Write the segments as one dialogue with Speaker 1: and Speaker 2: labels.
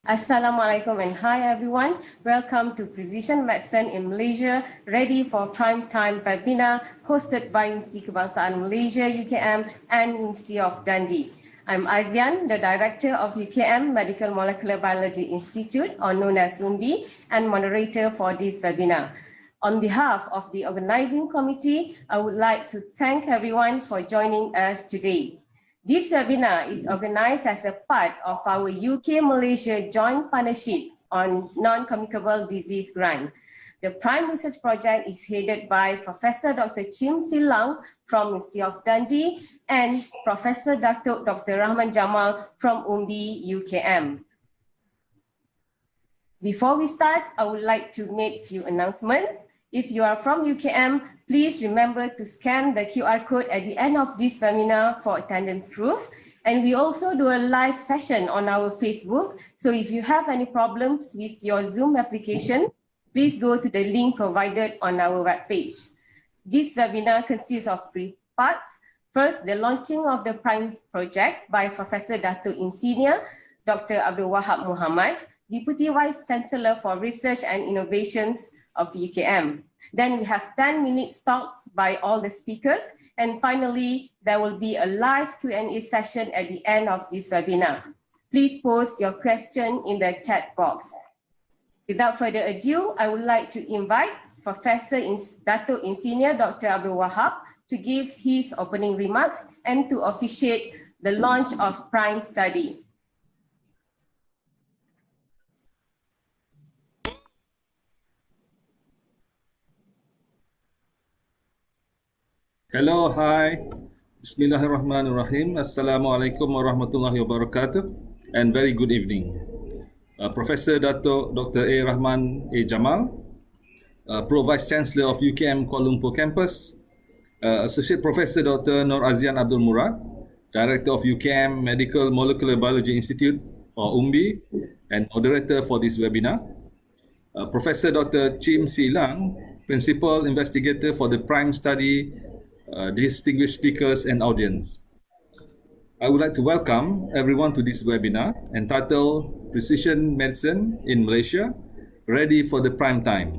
Speaker 1: Assalamualaikum and hi everyone. Welcome to Precision Medicine in Malaysia, ready for prime time webinar hosted by Institut Perubatan Malaysia UKM and University of Dundee. I'm Azian, the Director of UKM Medical Molecular Biology Institute, or known as Umbi, and moderator for this webinar. On behalf of the organizing committee, I would like to thank everyone for joining us today. This webinar is organized as a part of our UK-Malaysia Joint Partnership on Non-Communicable Disease grant. The Prime Research Project is headed by Professor Dr. Timbalan from University of Dundee and Professor Dato Dr. Rahman Jamal from Umbi, UKM. Before we start, I would like to make a few announcements. If you are from UKM, please remember to scan the QR code at the end of this webinar for attendance proof. And we also do a live session on our Facebook. So if you have any problems with your Zoom application, please go to the link provided on our webpage. This webinar consists of 3 parts. First, the launching of the Prime project by Professor Dato Ir Senior, Dr. Abdul Wahab bin Mohammad, Deputy Vice Chancellor for Research and Innovations of UKM. Then we have 10 minutes talks by all the speakers. And finally, there will be a live Q&A session at the end of this webinar. Please post your question in the chat box. Without further ado, I would like to invite Professor Dato Ir Senior Dr. Abdul Wahab to give his opening remarks and to officiate the launch of Prime study.
Speaker 2: Hello, hi. Bismillahirrahmanirrahim. Assalamualaikum warahmatullahi wabarakatuh. And very good evening. Professor Dato Dr. Rahman Jamal, Pro Vice Chancellor of UKM Kuala Lumpur Campus, Associate Professor Dr. Nur Azian Abdul Murad, Director of UKM Medical Molecular Biology Institute, or Umbi, and moderator for this webinar. Professor Dr. Timbalan, Principal Investigator for the Prime Study, distinguished speakers and audience. I would like to welcome everyone to this webinar entitled Precision Medicine in Malaysia, Ready for the Prime Time.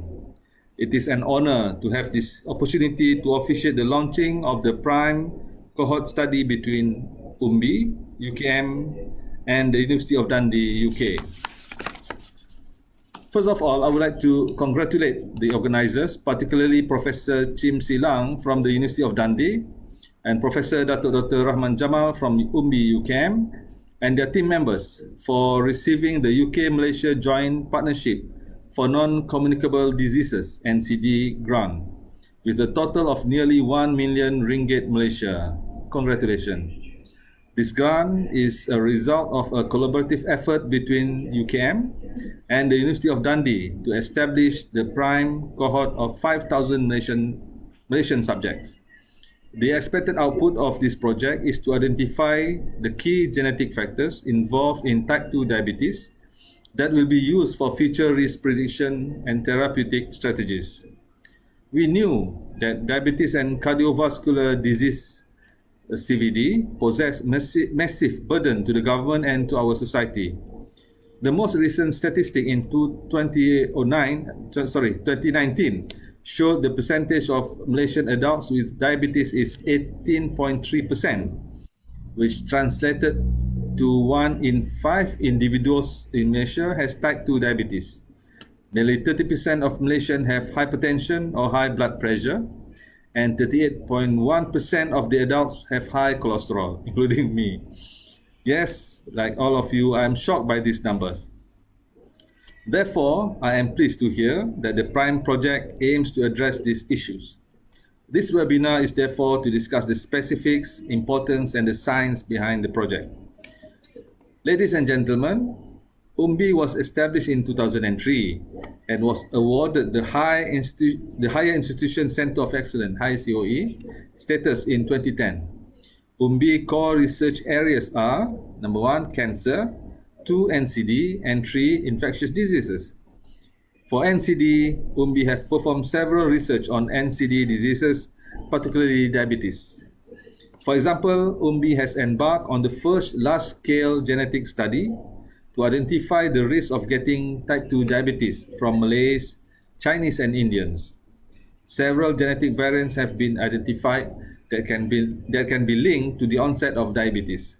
Speaker 2: It is an honor to have this opportunity to officiate the launching of the Prime cohort study between Umbi, UKM, and the University of Dundee, UK. First of all, I would like to congratulate the organizers, particularly Professor Timbalan from the University of Dundee and Professor Dato Dr. Rahman Jamal from Umbi UKM and their team members for receiving the UK-Malaysia Joint Partnership for Non-Communicable Diseases (NCD) grant with a total of nearly 1 million ringgit Malaysia. Congratulations. This grant is a result of a collaborative effort between UKM and the University of Dundee to establish the Prime cohort of 5,000 Malaysian subjects. The expected output of this project is to identify the key genetic factors involved in type 2 diabetes that will be used for future risk prediction and therapeutic strategies. We knew that diabetes and cardiovascular disease CVD possess massive burden to the government and to our society. The most recent statistic in 2019 showed the percentage of Malaysian adults with diabetes is 18.3%, which translated to 1 in 5 individuals in Malaysia has type 2 diabetes. Nearly 30% of Malaysians have hypertension or high blood pressure, and 38.1% of the adults have high cholesterol, including me. Yes, like all of you, I am shocked by these numbers. Therefore, I am pleased to hear that the Prime project aims to address these issues. This webinar is therefore to discuss the specifics, importance, and the science behind the project. Ladies and gentlemen, Umbi was established in 2003 and was awarded the Higher Institution Centre of Excellence (HICOE) status in 2010. Umbi core research areas are: number 1, cancer; 2, NCD; and 3, infectious diseases. For NCD, Umbi have performed several research on NCD diseases, particularly diabetes. For example, Umbi has embarked on the first large-scale genetic study to identify the risk of getting type 2 diabetes from Malays, Chinese and Indians. Several genetic variants have been identified that can be linked to the onset of diabetes.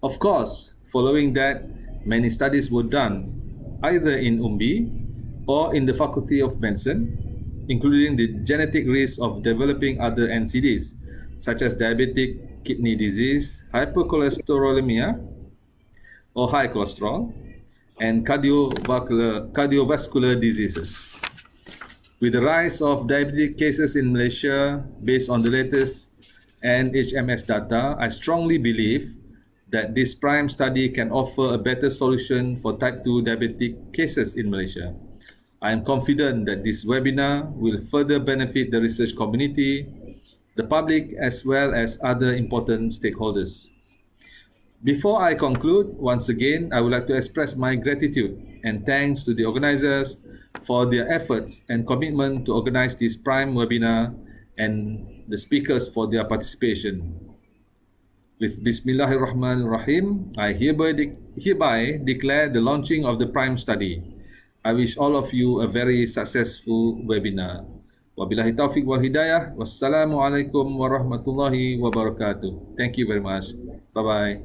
Speaker 2: Of course, following that, many studies were done either in Umbi or in the Faculty of Medicine, including the genetic risk of developing other NCDs such as diabetic kidney disease, hypercholesterolemia or high cholesterol, and cardiovascular diseases. With the rise of diabetic cases in Malaysia, based on the latest NHMS data, I strongly believe that this PRIME study can offer a better solution for type 2 diabetic cases in Malaysia. I am confident that this webinar will further benefit the research community, the public, as well as other important stakeholders. Before I conclude, once again, I would like to express my gratitude and thanks to the organizers for their efforts and commitment to organize this PRIME webinar and the speakers for their participation. With Bismillahirrahmanirrahim, I hereby declare the launching of the PRIME study. I wish all of you a very successful webinar. Wabillahi taufiq wal hidayah. Wassalamualaikum warahmatullahi wabarakatuh. Thank you very much. Bye-bye.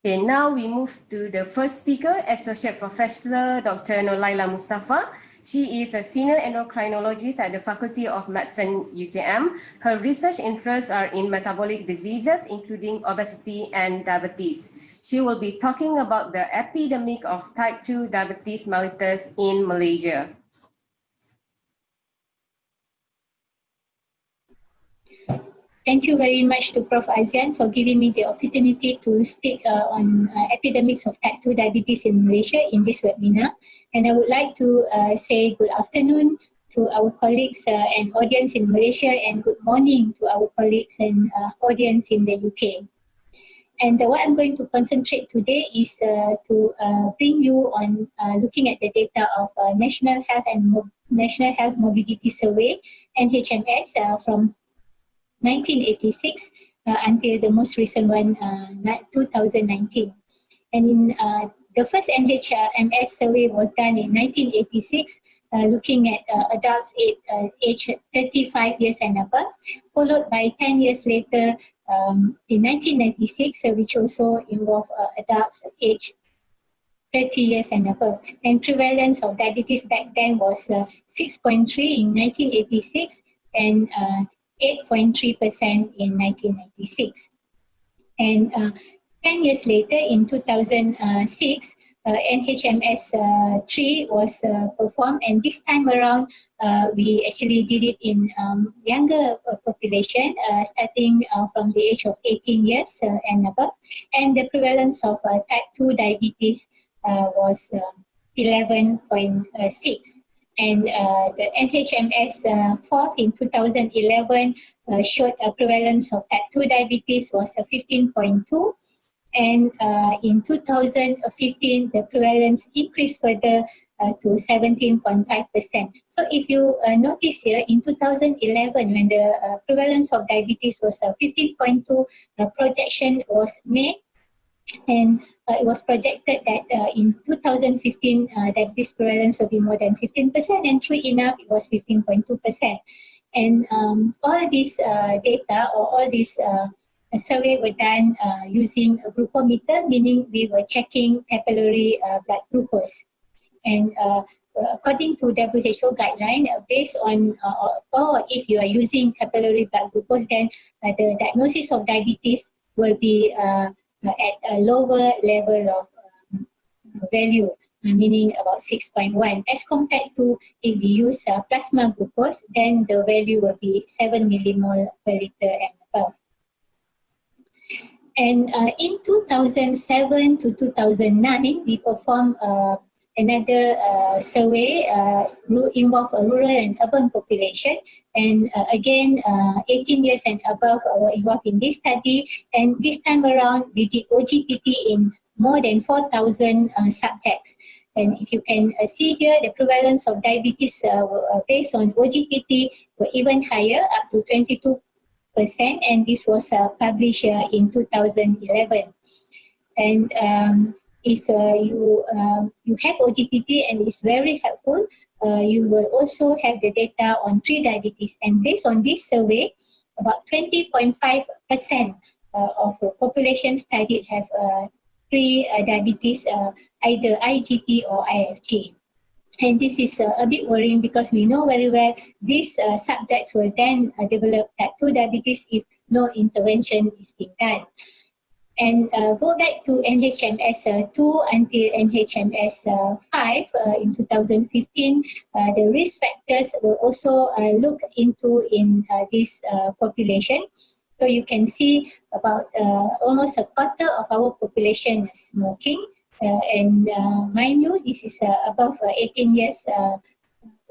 Speaker 1: Okay, now we move to the first speaker, Associate Professor Dr. Nolaila Mustafa. She is a senior endocrinologist at the Faculty of Medicine UKM. Her research interests are in metabolic diseases, including obesity and diabetes. She will be talking about the epidemic of type 2 diabetes mellitus in Malaysia.
Speaker 3: Thank you very much to Prof. Azian for giving me the opportunity to speak on epidemics of type 2 diabetes in Malaysia in this webinar. And I would like to say good afternoon to our colleagues and audience in Malaysia, and good morning to our colleagues and audience in the UK. And what I'm going to concentrate today is to bring you on looking at the data of National Health Morbidity Survey, NHMS, from 1986 until the most recent one, 2019. And in the first NHMS survey was done in 1986, looking at adults aged 35 years and above, followed by 10 years later in 1996, which also involved adults aged 30 years and above. And prevalence of diabetes back then was 6.3 in 1986 and 8.3% in 1996. And 10 years later, in 2006, NHMS 3 was performed, and this time around, we actually did it in younger population, starting from the age of 18 years and above. And the prevalence of type 2 diabetes was 11.6. And the NHMS 4 in 2011 showed a prevalence of type 2 diabetes was 15.2. And in 2015, the prevalence increased further to 17.5%. So if you notice here, in 2011, when the prevalence of diabetes was 15.2, the projection was made, and it was projected that in 2015, diabetes prevalence will be more than 15%, and true enough, it was 15.2%. And all this data, or all this survey were done using a glucometer, meaning we were checking capillary blood glucose. And according to WHO guideline, based on, or if you are using capillary blood glucose, then the diagnosis of diabetes will be at a lower level of value. meaning about 6.1, as compared to if we use plasma glucose, then the value will be 7 millimole per liter and above. And in 2007 to 2009, we performed another survey involved a rural and urban population, and again 18 years and above were involved in this study, and this time around we did OGTT in more than 4,000 subjects. And if you can see here, the prevalence of diabetes based on OGTT were even higher, up to 22%, and this was published in 2011. And if you have OGTT, and it's very helpful, you will also have the data on pre-diabetes. And based on this survey, about 20.5% of the population studied have pre-diabetes, either IGT or IFG. And this is a bit worrying, because we know very well these subjects will then develop type 2 diabetes if no intervention is being done. And go back to NHMS 2 until NHMS 5 in 2015, the risk factors were also looked into in this population. So you can see about almost a quarter of our population is smoking. And mind you, this is above 18 years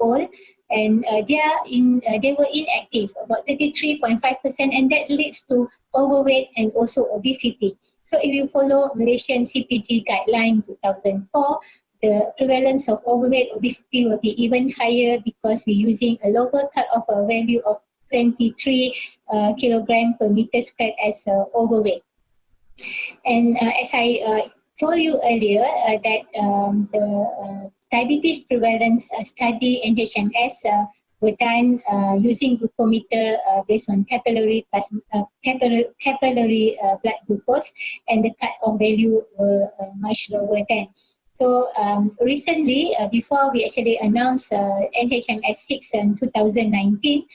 Speaker 3: old, and they were inactive, about 33.5%, and that leads to overweight and also obesity. So if you follow Malaysian CPG guideline 2004, the prevalence of overweight obesity will be even higher, because we're using a lower cut-off value of 23 kilogram per meter squared as overweight. And as I told you earlier, that the diabetes prevalence study NHMS were done using glucometer based on capillary blood glucose, and the cut-off value were much lower then. So recently, before we actually announced NHMS 6 in 2019,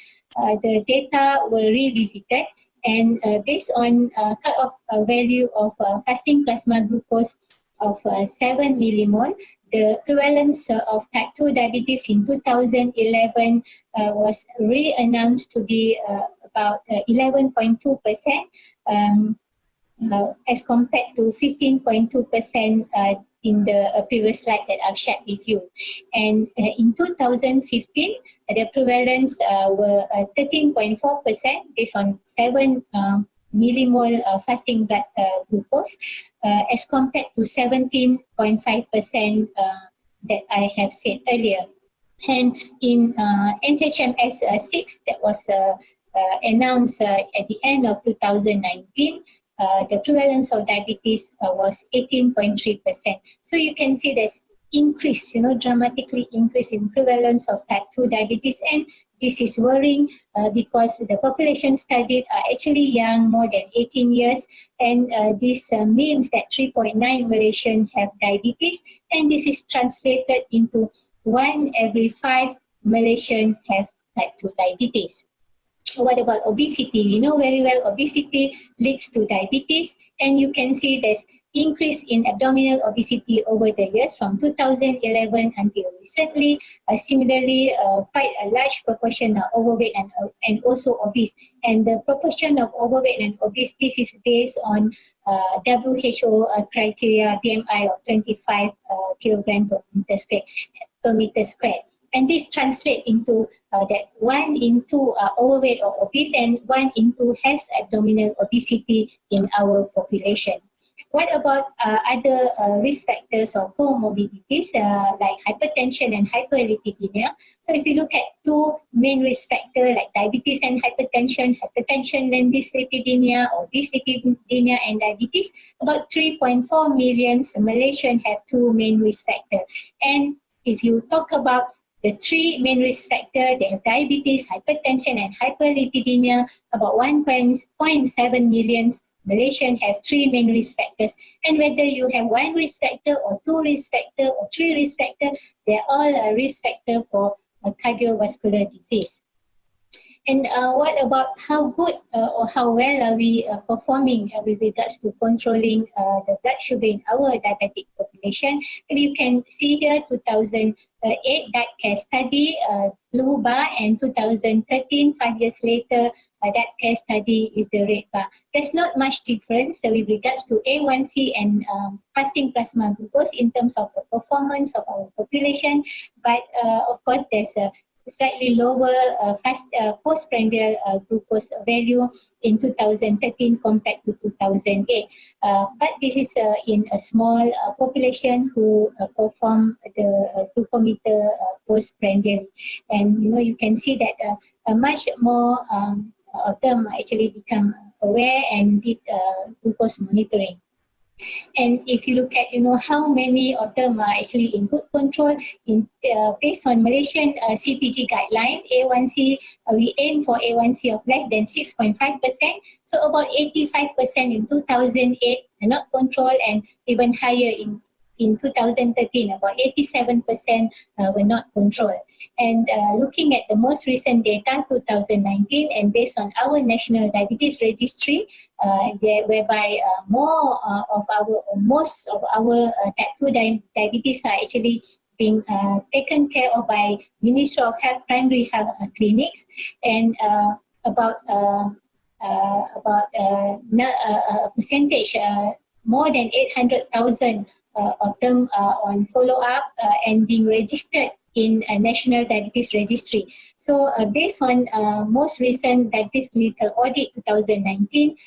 Speaker 3: the data were revisited, and based on cut-off value of fasting plasma glucose of 7 millimole, the prevalence of type 2 diabetes in 2011 was re-announced to be about 11.2%, as compared to 15.2% in the previous slide that I've shared with you. And in 2015, the prevalence were 13.4% based on 7 millimole fasting blood glucose, as compared to 17.5% that I have said earlier. And in NHMS 6 that was announced at the end of 2019, the prevalence of diabetes was 18.3%. So you can see there's increase, dramatically increase in prevalence of type 2 diabetes, and this is worrying because the population studied are actually young, more than 18 years, and this means that 3.9 Malaysians have diabetes, and this is translated into 1 every 5 Malaysians have type 2 diabetes. What about obesity? We know very well obesity leads to diabetes, and you can see there's increase in abdominal obesity over the years from 2011 until recently. Similarly, quite a large proportion are overweight and also obese. And the proportion of overweight and obese, this is based on WHO criteria BMI of 25 kilogram per meter squared. And this translates into that 1 in 2 are overweight or obese, and 1 in 2 has abdominal obesity in our population. What about other risk factors or comorbidities like hypertension and hyperlipidemia? So if you look at 2 main risk factors like diabetes and hypertension and dyslipidemia, or dyslipidemia and diabetes, about 3.4 million Malaysians have 2 main risk factors. And if you talk about the 3 main risk factors, they have diabetes, hypertension and hyperlipidemia, about 1.7 million Malaysians have 3 main risk factors. And whether you have 1 risk factor or 2 risk factor or 3 risk factor, they're all a risk factor for cardiovascular disease. And what about how good or how well are we performing with regards to controlling the blood sugar in our diabetic population? And you can see here 2008 that case study, blue bar, and 2013, 5 years later, that case study is the red bar. There's not much difference with regards to A1C and fasting plasma glucose in terms of the performance of our population, but of course there's a slightly lower postprandial glucose value in 2013 compared to 2008. But this is in a small population who perform the glucometer postprandially. And you can see that much more of them actually become aware and did glucose monitoring. And if you look at how many of them are actually in good control, based on Malaysian CPG guideline, A1C, we aim for A1C of less than 6.5%. So about 85% in 2008 are not controlled, and even higher in 2013, about 87% were not controlled. And looking at the most recent data, 2019, and based on our National Diabetes Registry, whereby most of our type 2 diabetes are actually being taken care of by Ministry of Health primary health clinics, and about a percentage, more than 800,000 of them are on follow-up and being registered in a National Diabetes Registry. So based on most recent Diabetes Clinical Audit 2019,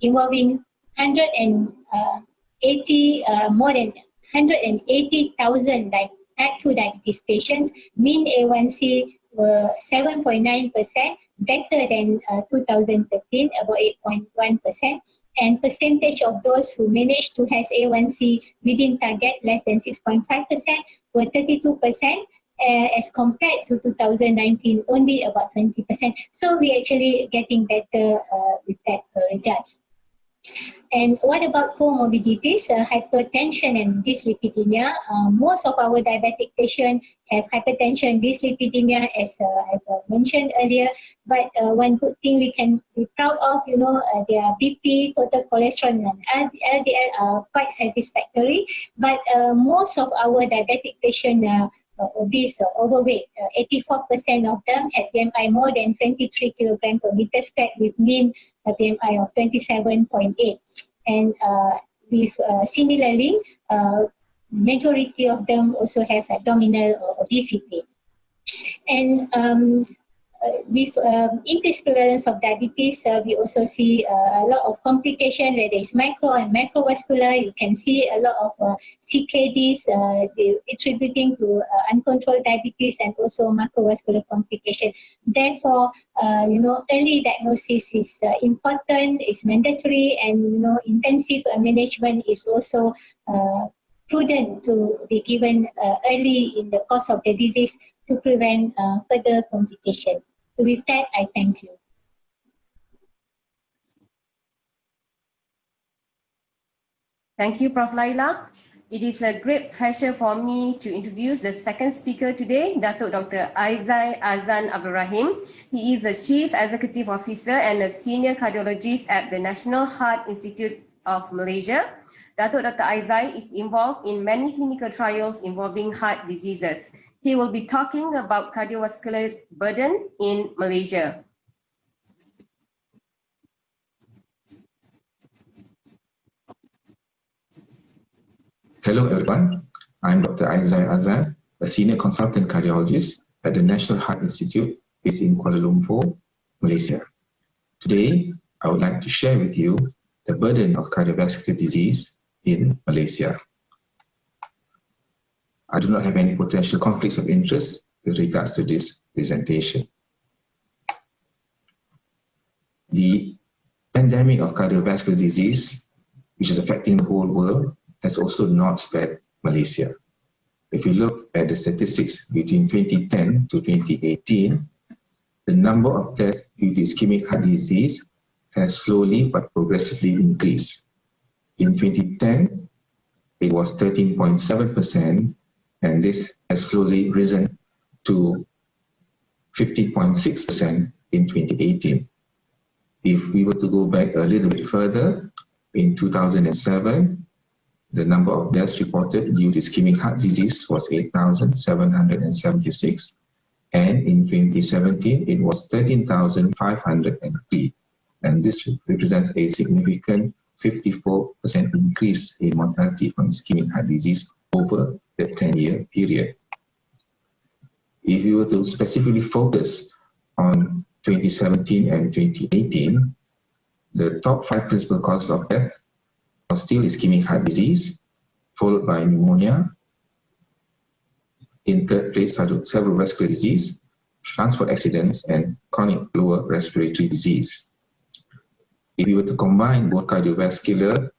Speaker 3: involving more than 180,000 type 2 diabetes patients, mean A1C were 7.9%, better than 2013, about 8.1%. And percentage of those who managed to have A1C within target less than 6.5% were 32%, as compared to 2019, only about 20%. So we're actually getting better with that regards. And what about comorbidities, hypertension and dyslipidemia? Most of our diabetic patients have hypertension, dyslipidemia, as I've mentioned earlier. But one good thing we can be proud of, their BP, total cholesterol, and LDL are quite satisfactory. But most of our diabetic patients are obese or overweight. 84% of them had BMI more than 23 kilogram per meter squared, with mean BMI of 27.8. And similarly, majority of them also have abdominal obesity. And with increased prevalence of diabetes, we also see a lot of complications where there is micro and macrovascular. You can see a lot of CKDs attributing to uncontrolled diabetes and also macrovascular complications. Therefore, early diagnosis is important, is mandatory, and intensive management is also prudent to be given early in the course of the disease to prevent further complication. So with that, I thank you.
Speaker 1: Thank you, Prof. Laila. It is a great pleasure for me to introduce the second speaker today, Dato Dr. Aizai Azan Abdul Rahim. He is the Chief Executive Officer and a Senior Cardiologist at the National Heart Institute of Malaysia. Dato Dr. Aizai is involved in many clinical trials involving heart diseases. He will be talking about cardiovascular burden in Malaysia.
Speaker 4: Hello everyone, I'm Dr. Aizai Azan, a Senior Consultant Cardiologist at the National Heart Institute based in Kuala Lumpur, Malaysia. Today, I would like to share with you the burden of cardiovascular disease in Malaysia. I do not have any potential conflicts of interest with regards to this presentation. The pandemic of cardiovascular disease, which is affecting the whole world, has also not spared Malaysia. If you look at the statistics between 2010 to 2018, the number of deaths due to ischemic heart disease has slowly but progressively increased. In 2010, it was 13.7%, and this has slowly risen to 50.6% in 2018. If we were to go back a little bit further, in 2007, the number of deaths reported due to ischemic heart disease was 8,776, and in 2017 it was 13,503, and this represents a significant 54% increase in mortality from ischemic heart disease over the 10-year period. If we were to specifically focus on 2017 and 2018, the top 5 principal causes of death was still ischemic heart disease, followed by pneumonia. In third place, cerebrovascular disease, transport accidents, and chronic lower respiratory disease. If we were to combine both cardiovascular,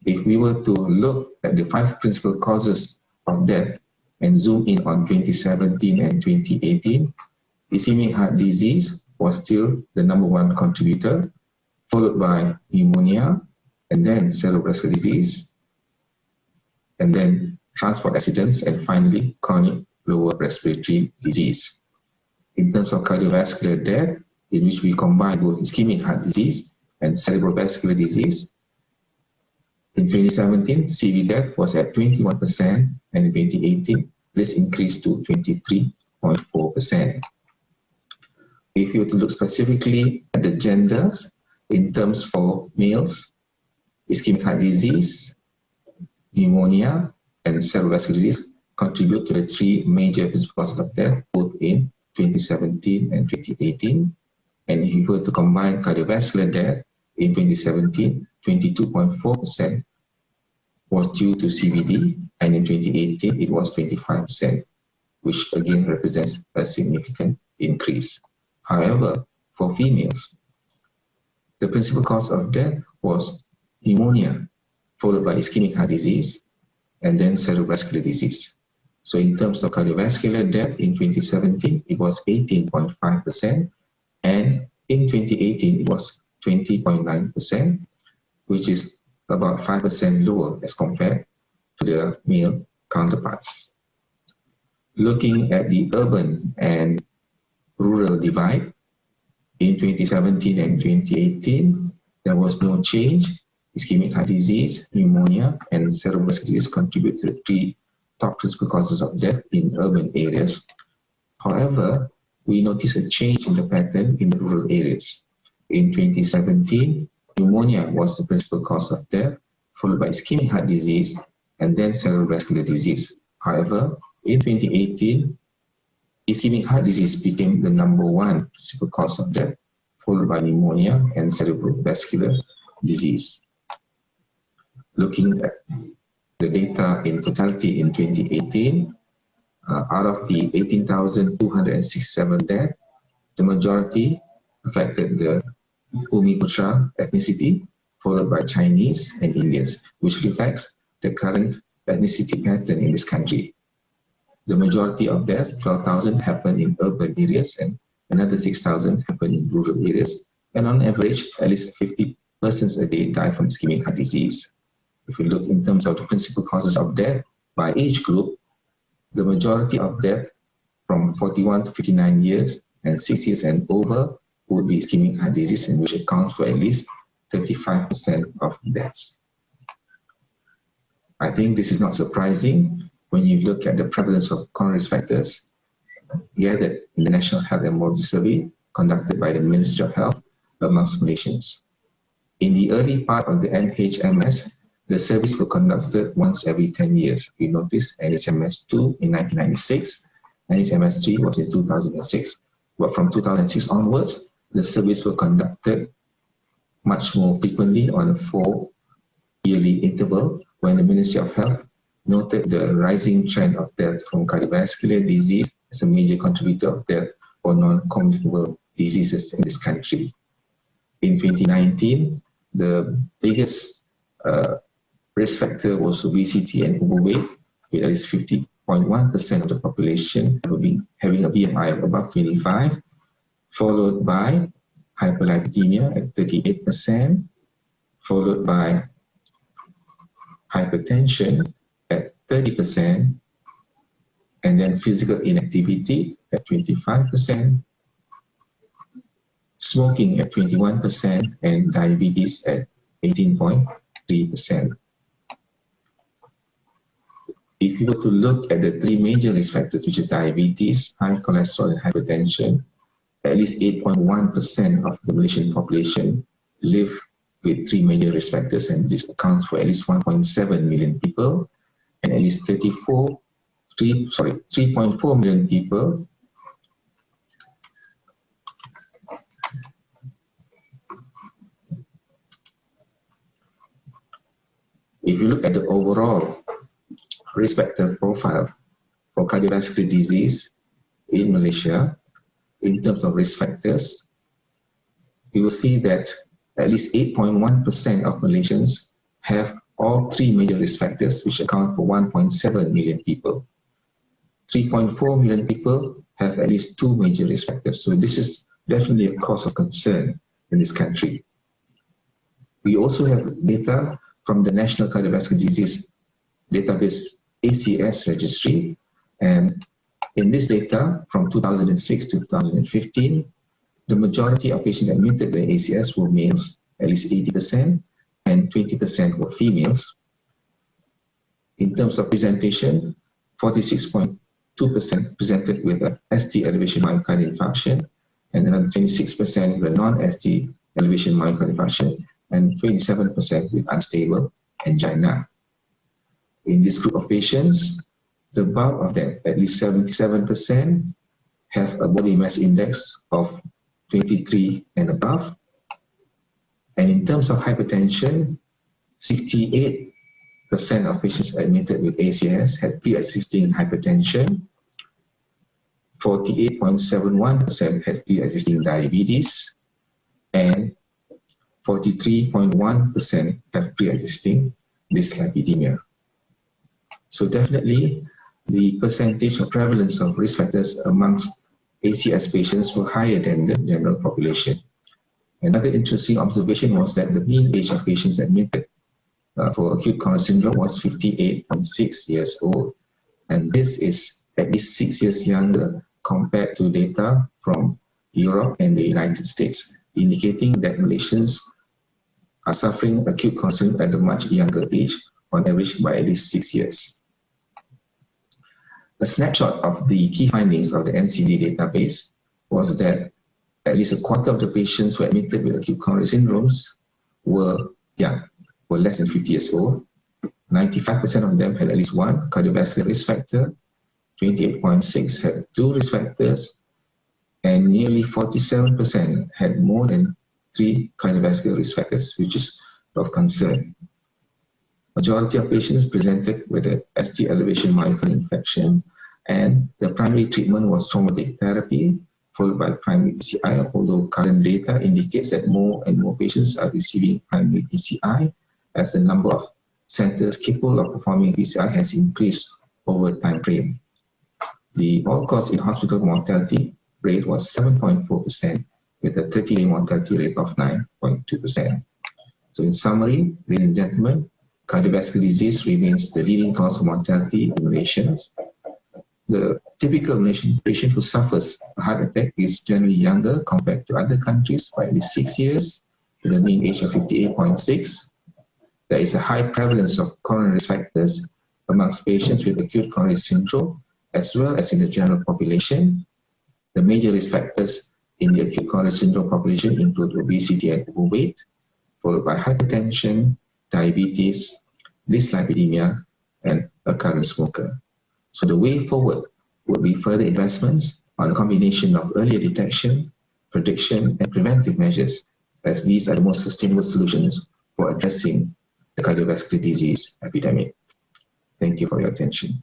Speaker 4: if we were to look at the 5 principal causes of death and zoom in on 2017 and 2018, ischemic heart disease was still the #1 contributor, followed by pneumonia, and then cerebrovascular disease, and then transport accidents, and finally chronic lower respiratory disease. In terms of cardiovascular death, in which we combine both ischemic heart disease and cerebrovascular disease, in 2017, CV death was at 21%, and in 2018, this increased to 23.4%. If you were to look specifically at the genders, in terms for males, ischemic heart disease, pneumonia, and cerebrovascular disease contribute to the 3 major principal causes of death, both in 2017 and 2018. And if you were to combine cardiovascular death in 2017, 22.4% was due to CVD, and in 2018 it was 25%, which again represents a significant increase. However, for females, the principal cause of death was pneumonia, followed by ischemic heart disease, and then cerebrovascular disease. So in terms of cardiovascular death in 2017, it was 18.5%, and in 2018, it was 20.9%, which is about 5% lower as compared to the male counterparts. Looking at the urban and rural divide, in 2017 and 2018, there was no change. Ischemic heart disease, pneumonia, and cerebrovascular disease contribute to the 3 top principal causes of death in urban areas. However, we notice a change in the pattern in the rural areas. In 2017, pneumonia was the principal cause of death, followed by ischemic heart disease, and then cerebrovascular disease. However, in 2018, ischemic heart disease became the #1 principal cause of death, followed by pneumonia and cerebrovascular disease. Looking at the data in totality in 2018, out of the 18,267 deaths, the majority affected the Umbi ethnicity, followed by Chinese and Indians, which reflects the current ethnicity pattern in this country. The majority of deaths, 12,000, happened in urban areas, and another 6,000 happened in rural areas. And on average, at least 50 persons a day die from ischemic heart disease. If we look in terms of the principal causes of death by age group, the majority of death from 41 to 59 years and 6 years and over would be ischemic heart disease, in which accounts for at least 35% of deaths. I think this is not surprising when you look at the prevalence of coronary risk factors gathered in the National Health and Mortality Survey conducted by the Ministry of Health amongst Malaysians. In the early part of the NHMS, the surveys were conducted once every 10 years. We noticed NHMS2 in 1996, NHMS3 was in 2006. But from 2006 onwards, the surveys were conducted much more frequently on a 4-yearly interval, when the Ministry of Health noted the rising trend of deaths from cardiovascular disease as a major contributor of death for non-communicable diseases in this country. In 2019, the biggest risk factor was obesity and overweight, with at least 50.1% of the population having a BMI of above 25, followed by hyperlipidemia at 38%, followed by hypertension at 30%, and then physical inactivity at 25%, smoking at 21%, and diabetes at 18.3%. If you were to look at the three major risk factors, which is diabetes, high cholesterol, and hypertension, at least 8.1% of the Malaysian population live with three major risk factors, and this accounts for at least 1.7 million people, and at least 3.4 million people if you look at the overall risk factor profile for cardiovascular disease in Malaysia, in terms of risk factors, you will see that at least 8.1% of Malaysians have all three major risk factors, which account for 1.7 million people. 3.4 million people have at least two major risk factors. So this is definitely a cause of concern in this country. We also have data from the National Cardiovascular Disease Database ACS registry, and in this data from 2006 to 2015, the majority of patients admitted by ACS were males, at least 80%, and 20% were females. In terms of presentation, 46.2% presented with a ST elevation myocardial infarction, and another 26% with a non-ST elevation myocardial infarction, and 27% with unstable angina. In this group of patients, the bulk of them, at least 77%, have a body mass index of 23 and above. And in terms of hypertension, 68% of patients admitted with ACS had pre-existing hypertension, 48.71% had pre-existing diabetes, and 43.1% have pre-existing dyslipidemia. So definitely, the percentage of prevalence of risk factors amongst ACS patients were higher than the general population. Another interesting observation was that the mean age of patients admitted for acute coronary syndrome was 58.6 years old, and this is at least 6 years younger compared to data from Europe and the United States, indicating that Malaysians are suffering acute coronary syndrome at a much younger age, on average by at least 6 years. A snapshot of the key findings of the NCD database was that at least a quarter of the patients who admitted with acute coronary syndromes were young, were less than 50 years old. 95% of them had at least one cardiovascular risk factor, 28.6% had two risk factors, and nearly 47% had more than 3 cardiovascular risk factors, which is of concern. Majority of patients presented with a ST elevation myocardial infection, and the primary treatment was thrombotic therapy, followed by primary PCI, although current data indicates that more and more patients are receiving primary PCI as the number of centers capable of performing PCI has increased over time frame. The all-cause in-hospital mortality rate was 7.4%, with a 30-day mortality rate of 9.2%. So in summary, ladies and gentlemen, cardiovascular disease remains the leading cause of mortality in Malaysians. The typical Malaysian patient who suffers a heart attack is generally younger compared to other countries by at least 6 years, with a mean age of 58.6. There is a high prevalence of coronary risk factors amongst patients with acute coronary syndrome, as well as in the general population. The major risk factors in the acute coronary syndrome population include obesity and overweight, followed by hypertension, diabetes, dyslipidemia, and a current smoker. So the way forward would be further investments on a combination of earlier detection, prediction, and preventive measures, as these are the most sustainable solutions for addressing the cardiovascular disease epidemic. Thank you for your attention.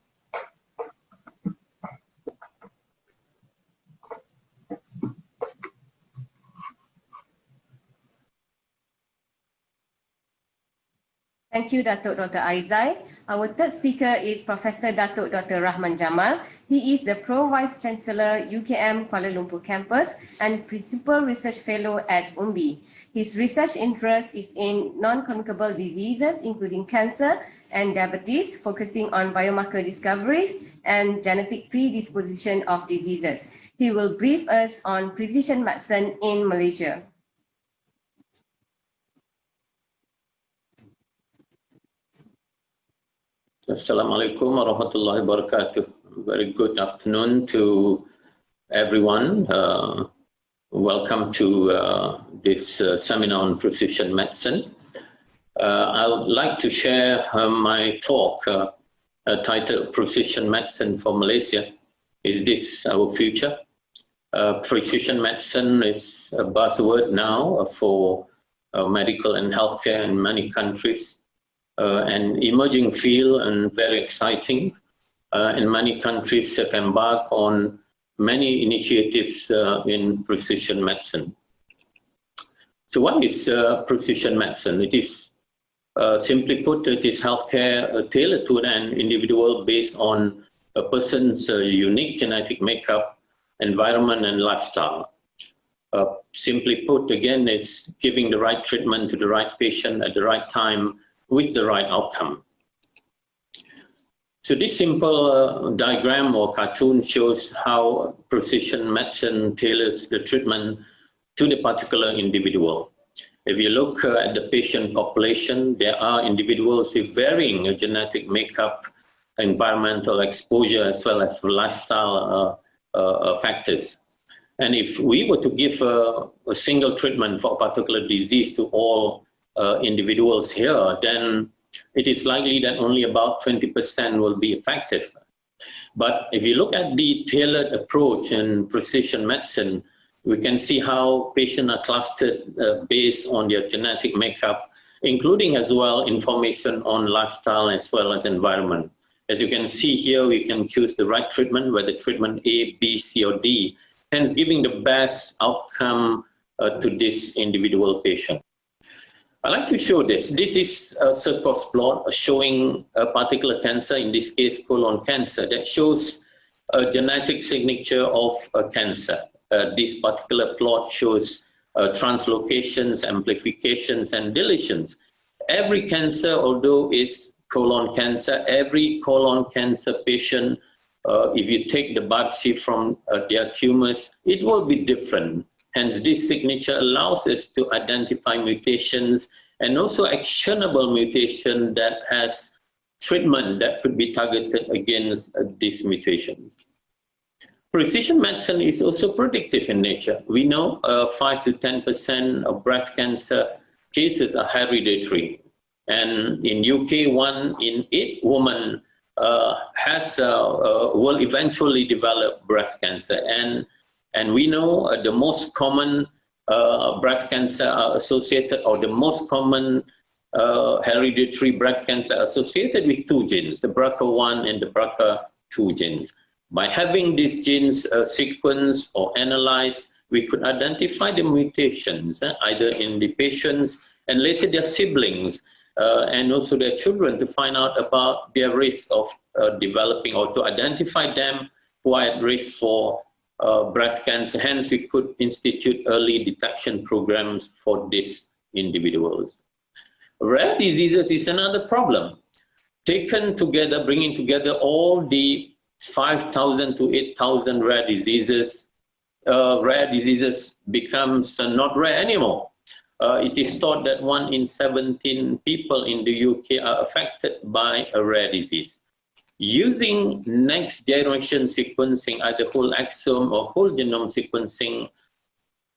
Speaker 1: Thank you, Dato Dr. Aizai. Our third speaker is Professor Dato Dr. Rahman Jamal. He is the Pro-Vice Chancellor, UKM Kuala Lumpur Campus and Principal Research Fellow at Umbi. His research interest is in non-communicable diseases, including cancer and diabetes, focusing on biomarker discoveries and genetic predisposition of diseases. He will brief us on precision medicine in Malaysia.
Speaker 5: Assalamualaikum warahmatullahi wabarakatuh. Very good afternoon to everyone. Welcome to this seminar on precision medicine. I would like to share my talk titled Precision Medicine for Malaysia. Is this our future? Precision medicine is a buzzword now for medical and healthcare in many countries. An emerging field and very exciting. And many countries have embarked on many initiatives in precision medicine. So what is precision medicine? It is, simply put, it is healthcare tailored to an individual based on a person's unique genetic makeup, environment, and lifestyle. Simply put, again, it's giving the right treatment to the right patient at the right time with the right outcome. So this simple diagram or cartoon shows how precision medicine tailors the treatment to the particular individual. If you look at the patient population, there are individuals with varying genetic makeup, environmental exposure, as well as lifestyle factors. And if we were to give a single treatment for a particular disease to all individuals here, then it is likely that only about 20% will be effective. But if you look at the tailored approach in precision medicine, we can see how patients are clustered based on their genetic makeup, including as well information on lifestyle as well as environment. As you can see here, we can choose the right treatment, whether treatment A, B, C, or D, hence giving the best outcome to this individual patient. I'd like to show this. This is a circus plot showing a particular cancer, in this case colon cancer, that shows a genetic signature of a cancer. This particular plot shows translocations, amplifications, and deletions. Every cancer, although it's colon cancer, every colon cancer patient, if you take the biopsy from their tumors, it will be different. Hence, this signature allows us to identify mutations and also actionable mutation that has treatment that could be targeted against these mutations. Precision medicine is also predictive in nature. We know 5 to 10% of breast cancer cases are hereditary. And in UK, 1 in 8 women will eventually develop breast cancer. And we know the most common breast cancer are associated, or the most common hereditary breast cancer associated with 2 genes, the BRCA1 and the BRCA2 genes. By having these genes sequenced or analyzed, we could identify the mutations either in the patients and later their siblings and also their children to find out about their risk of developing, or to identify them who are at risk for breast cancer. Hence, we could institute early detection programs for these individuals. Rare diseases is another problem. Taken together, bringing together all the 5,000 to 8,000 rare diseases becomes not rare anymore. It is thought that 1 in 17 people in the UK are affected by a rare disease. Using next generation sequencing, either whole exome or whole genome sequencing,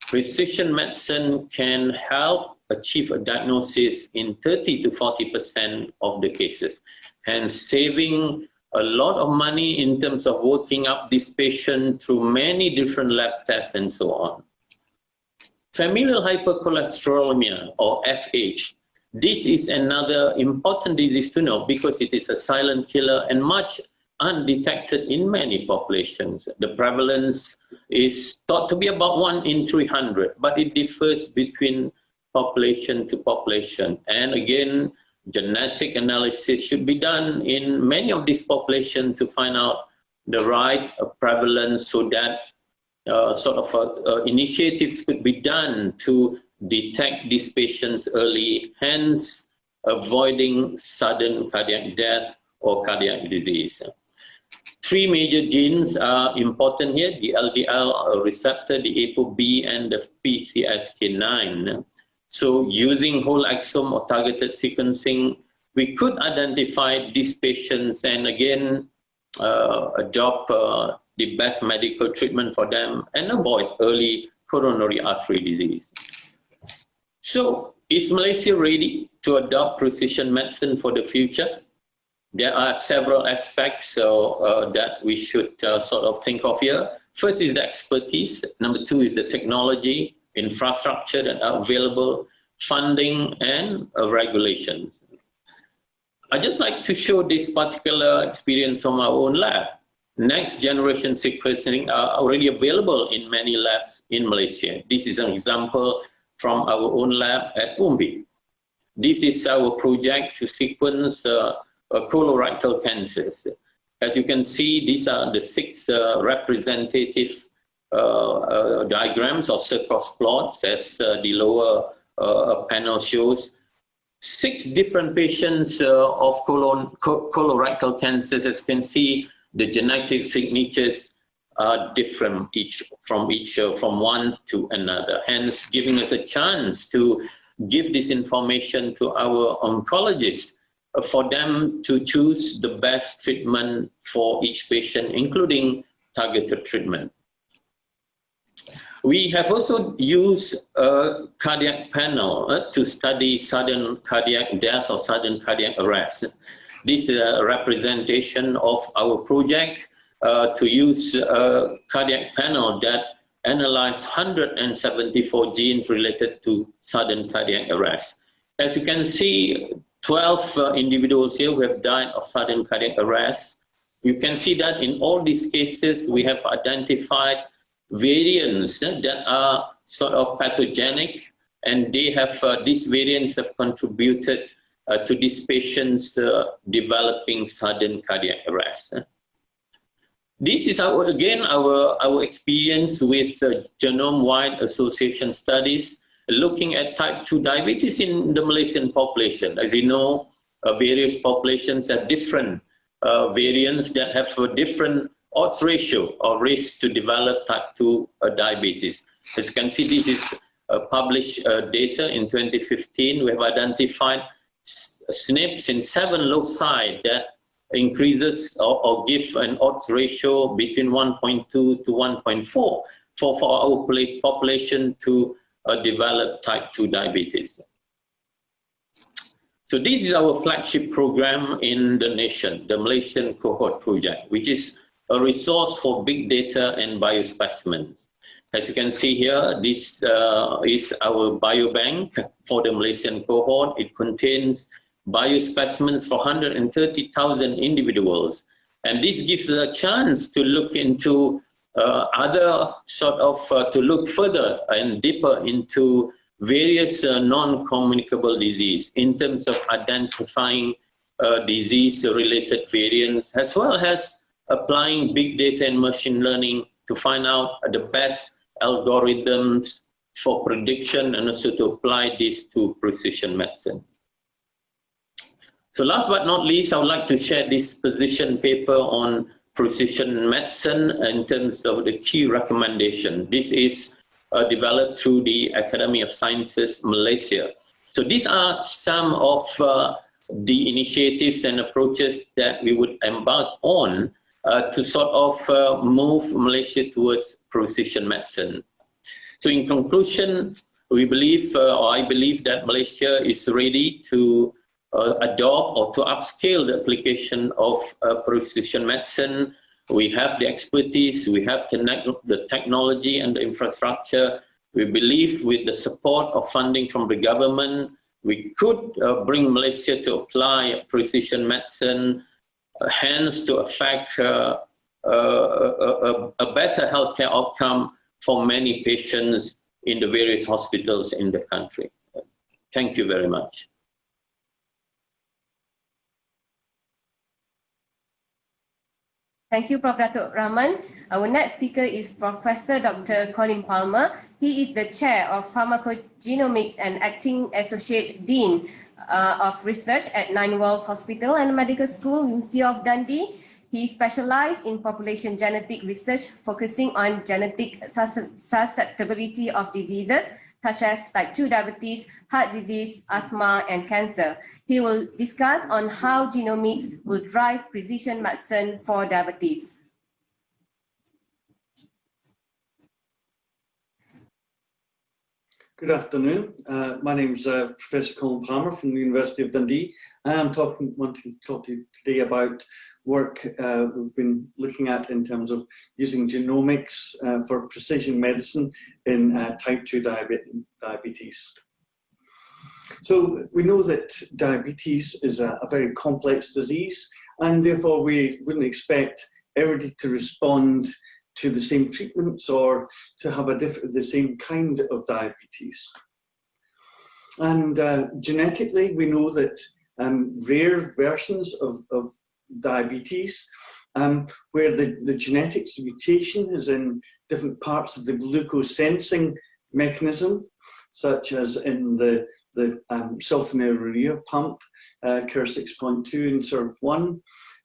Speaker 5: precision medicine can help achieve a diagnosis in 30 to 40% of the cases, hence saving a lot of money in terms of working up this patient through many different lab tests and so on. Familial hypercholesterolemia, or FH, this is another important disease to know because it is a silent killer and much undetected in many populations. The prevalence is thought to be about 1 in 300, but it differs between population to population. And again, genetic analysis should be done in many of these populations to find out the right prevalence, so that initiatives could be done to detect these patients early, hence avoiding sudden cardiac death or cardiac disease. Three major genes are important here: the LDL receptor, the ApoB, and the PCSK9. So using whole exome or targeted sequencing, we could identify these patients and again adopt the best medical treatment for them and avoid early coronary artery disease. So is Malaysia ready to adopt precision medicine for the future? There are several aspects that we should think of here. First is the expertise. Number two is the technology, infrastructure that are available, funding, and regulations. I'd just like to show this particular experience from our own lab. Next generation sequencing are already available in many labs in Malaysia. This is an example from our own lab at Umbi. This is our project to sequence colorectal cancers. As you can see, these are the 6 representative diagrams or circus plots, as the lower panel shows. 6 different patients of colorectal cancers. As you can see, the genetic signatures are different from one to another, hence giving us a chance to give this information to our oncologists for them to choose the best treatment for each patient, including targeted treatment. We have also used a cardiac panel to study sudden cardiac death or sudden cardiac arrest. This is a representation of our project to use a cardiac panel that analyzed 174 genes related to sudden cardiac arrest. As you can see, 12 individuals here who have died of sudden cardiac arrest. You can see that in all these cases, we have identified variants that are pathogenic, and they have these variants have contributed to these patients developing sudden cardiac arrest. This is our experience with genome-wide association studies looking at type 2 diabetes in the Malaysian population. As you know, various populations have different variants that have a different odds ratio or risk to develop type 2 diabetes. As you can see, this is published data in 2015. We have identified SNPs in 7 loci that increases or give an odds ratio between 1.2 to 1.4 for our population to develop type 2 diabetes. So this is our flagship program in the nation, the Malaysian Cohort Project, which is a resource for big data and biospecimens. As you can see here, this is our biobank for the Malaysian cohort. It contains biospecimens for 130,000 individuals. And this gives us a chance to look into to look further and deeper into various non-communicable disease in terms of identifying disease-related variants, as well as applying big data and machine learning to find out the best algorithms for prediction and also to apply this to precision medicine. So last but not least, I would like to share this position paper on precision medicine in terms of the key recommendation. This is developed through the Academy of Sciences Malaysia. So these are some of the initiatives and approaches that we would embark on to move Malaysia towards precision medicine. So in conclusion, we believe, or I believe, that Malaysia is ready to adopt or to upscale the application of precision medicine. We have the expertise, we have the technology and the infrastructure. We believe with the support of funding from the government, we could bring Malaysia to apply precision medicine, hence to affect a better healthcare outcome for many patients in the various hospitals in the country. Thank you very much.
Speaker 1: Thank you, Prof. Dato Rahman. Our next speaker is Professor Dr. Colin Palmer. He is the Chair of Pharmacogenomics and Acting Associate Dean of Research at Nine Wells Hospital and Medical School, University of Dundee. He specialized in population genetic research, focusing on genetic susceptibility of diseases such as type 2 diabetes, heart disease, asthma, and cancer. He will discuss on how genomics will drive precision medicine for diabetes.
Speaker 6: Good afternoon. My name is Professor Colin Palmer from the University of Dundee, and I'm wanting to talk to you today about work we've been looking at in terms of using genomics for precision medicine in type 2 diabetes. So we know that diabetes is a very complex disease, and therefore we wouldn't expect everybody to respond to the same treatments or to have the same kind of diabetes. And genetically, we know that rare versions of diabetes, where the genetics mutation is in different parts of the glucose sensing mechanism, such as in the sulfonylurea pump, KIR6.2 and SERV1.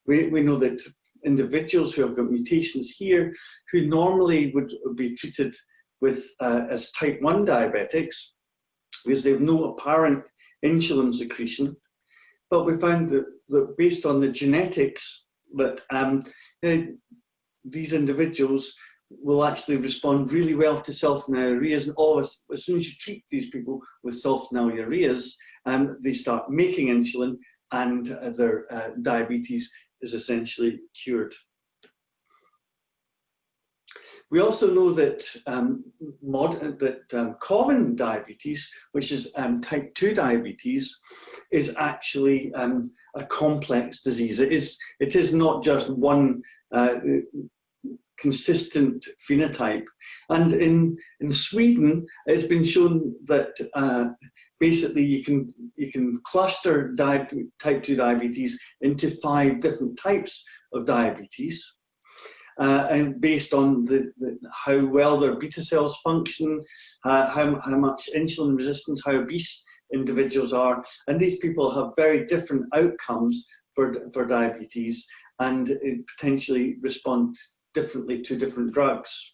Speaker 6: We know that individuals who have got mutations here, who normally would be treated with as type 1 diabetics, because they have no apparent insulin secretion. But we found that based on the genetics, that these individuals will actually respond really well to sulfonylureas, and as soon as you treat these people with sulfonylureas, they start making insulin, and their diabetes is essentially cured. We also know that common diabetes, which is type 2 diabetes, is actually a complex disease. It is not just one consistent phenotype. And in Sweden, it's been shown that basically you can cluster type 2 diabetes into 5 different types of diabetes, and based on how well their beta cells function, how much insulin resistance, how obese individuals are, and these people have very different outcomes for diabetes, and potentially respond differently to different drugs.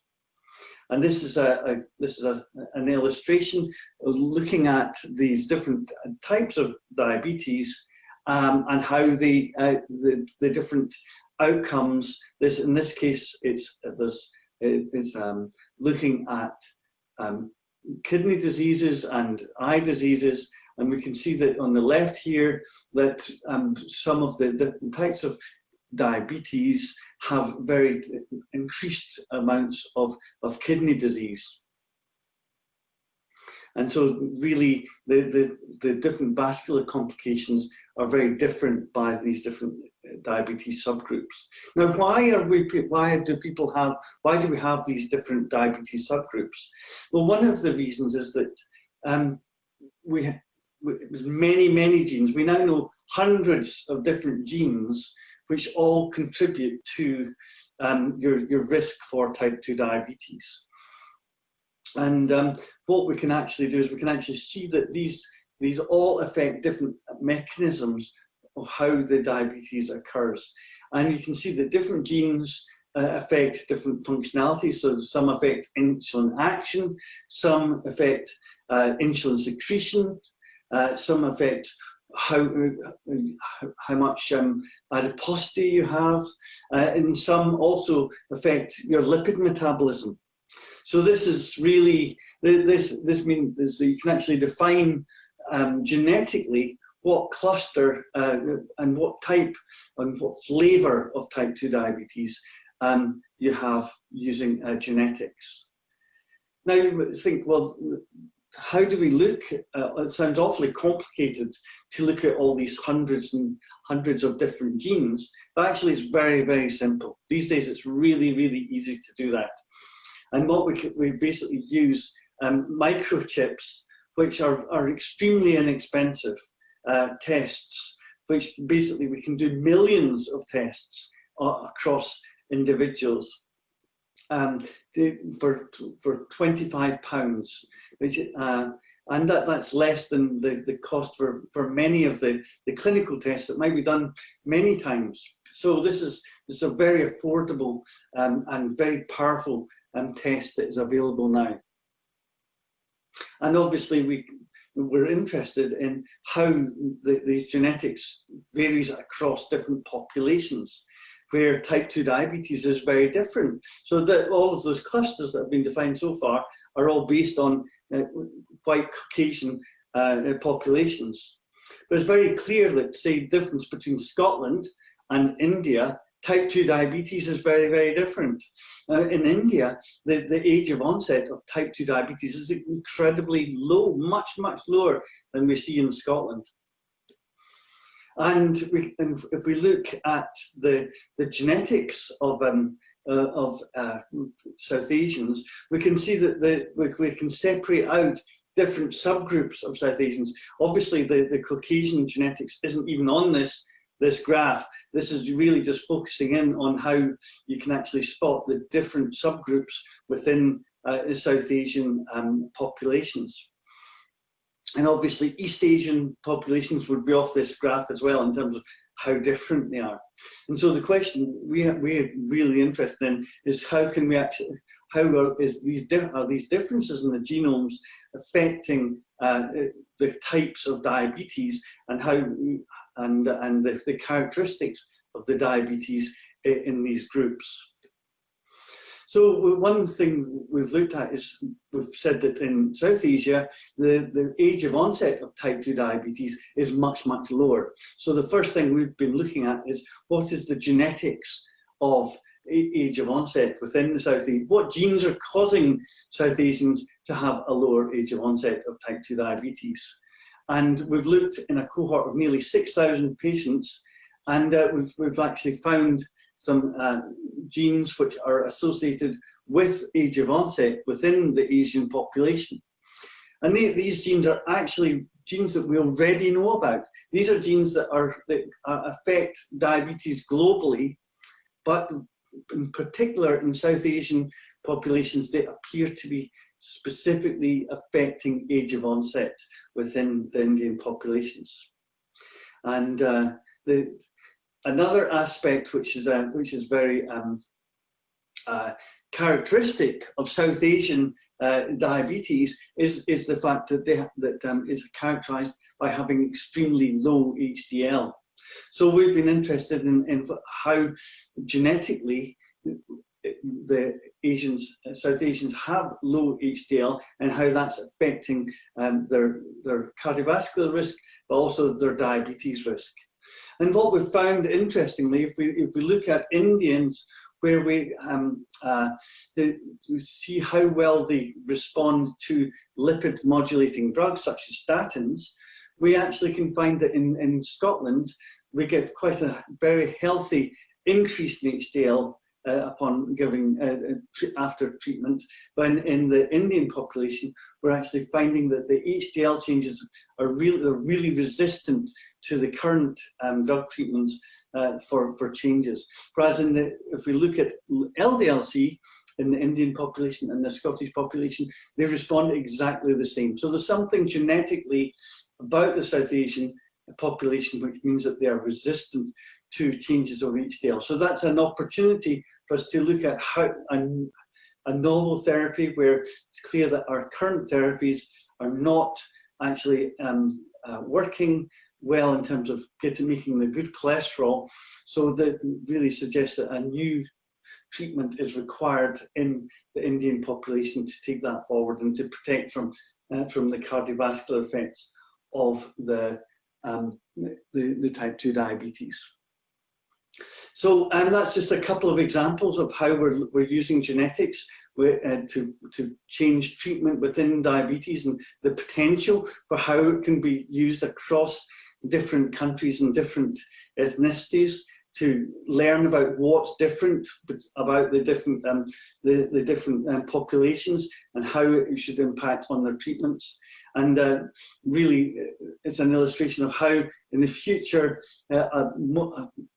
Speaker 6: And this is an illustration of looking at these different types of diabetes and how the different outcomes. In this case, it's looking at kidney diseases and eye diseases, and we can see that on the left here that some of the different types of diabetes have very increased amounts of kidney disease. And so really the different vascular complications are very different by these different diabetes subgroups. Now, why do we have these different diabetes subgroups? Well, one of the reasons is that with many genes, we now know hundreds of different genes which all contribute to your risk for type 2 diabetes. And what we can actually do is we can actually see that these all affect different mechanisms of how the diabetes occurs. And you can see that different genes affect different functionalities. So some affect insulin action, some affect insulin secretion, some affect how much adiposity you have, and some also affect your lipid metabolism. So this is really, this means that you can actually define genetically what cluster and what type and what flavor of type 2 diabetes you have using genetics. Now you think, well, how do we look? It sounds awfully complicated to look at all these hundreds and hundreds of different genes, but actually it's very, very simple. These days it's really, really easy to do that. And what we basically use microchips, which are extremely inexpensive tests, which basically we can do millions of tests across individuals for £25, which, and that's less than the cost for many of the clinical tests that might be done many times. So this is a very affordable and very powerful test that is available now. And obviously we're interested in how these genetics varies across different populations, where type 2 diabetes is very different. So that all of those clusters that have been defined so far are all based on white Caucasian populations. But it's very clear that, say, the difference between Scotland and India, type 2 diabetes is very, very different. In India, the age of onset of type 2 diabetes is incredibly low, much, much lower than we see in Scotland. And if we look at the genetics of South Asians, we can see that we can separate out different subgroups of South Asians. Obviously, the Caucasian genetics isn't even on this graph. This is really just focusing in on how you can actually spot the different subgroups within South Asian populations. And obviously East Asian populations would be off this graph as well in terms of how different they are. And so the question we're really interested in is how can we actually, are these differences in the genomes affecting the types of diabetes and how the characteristics of the diabetes in these groups. So one thing we've looked at is, we've said that in South Asia, the age of onset of type 2 diabetes is much, much lower. So the first thing we've been looking at is what is the genetics of age of onset within the South Asian? What genes are causing South Asians to have a lower age of onset of type 2 diabetes? And we've looked in a cohort of nearly 6,000 patients, and we've actually found some genes which are associated with age of onset within the Asian population. And these genes are actually genes that we already know about. These are genes that affect diabetes globally, but in particular in South Asian populations, they appear to be specifically affecting age of onset within the Indian populations. And another aspect which is very characteristic of South Asian diabetes is the fact that is characterized by having extremely low HDL. So we've been interested in how genetically the South Asians have low HDL and how that's affecting their cardiovascular risk, but also their diabetes risk. And what we've found, interestingly, if we look at Indians, where we see how well they respond to lipid modulating drugs such as statins, we actually can find that in Scotland, we get quite a very healthy increase in HDL upon giving after treatment. But in the Indian population, we're actually finding that the HDL changes are really resistant to the current drug treatments for changes. Whereas if we look at LDL-C in the Indian population and the Scottish population, they respond exactly the same. So there's something genetically about the South Asian population which means that they are resistant to changes of HDL. So that's an opportunity for us to look at how a novel therapy where it's clear that our current therapies are not actually working well in terms of making the good cholesterol. So that really suggests that a new treatment is required in the Indian population to take that forward and to protect from the cardiovascular effects of the type 2 diabetes. So that's just a couple of examples of how we're using genetics to change treatment within diabetes and the potential for how it can be used across different countries and different ethnicities to learn about what's different about the different populations and how it should impact on their treatments. And really, it's an illustration of how in the future a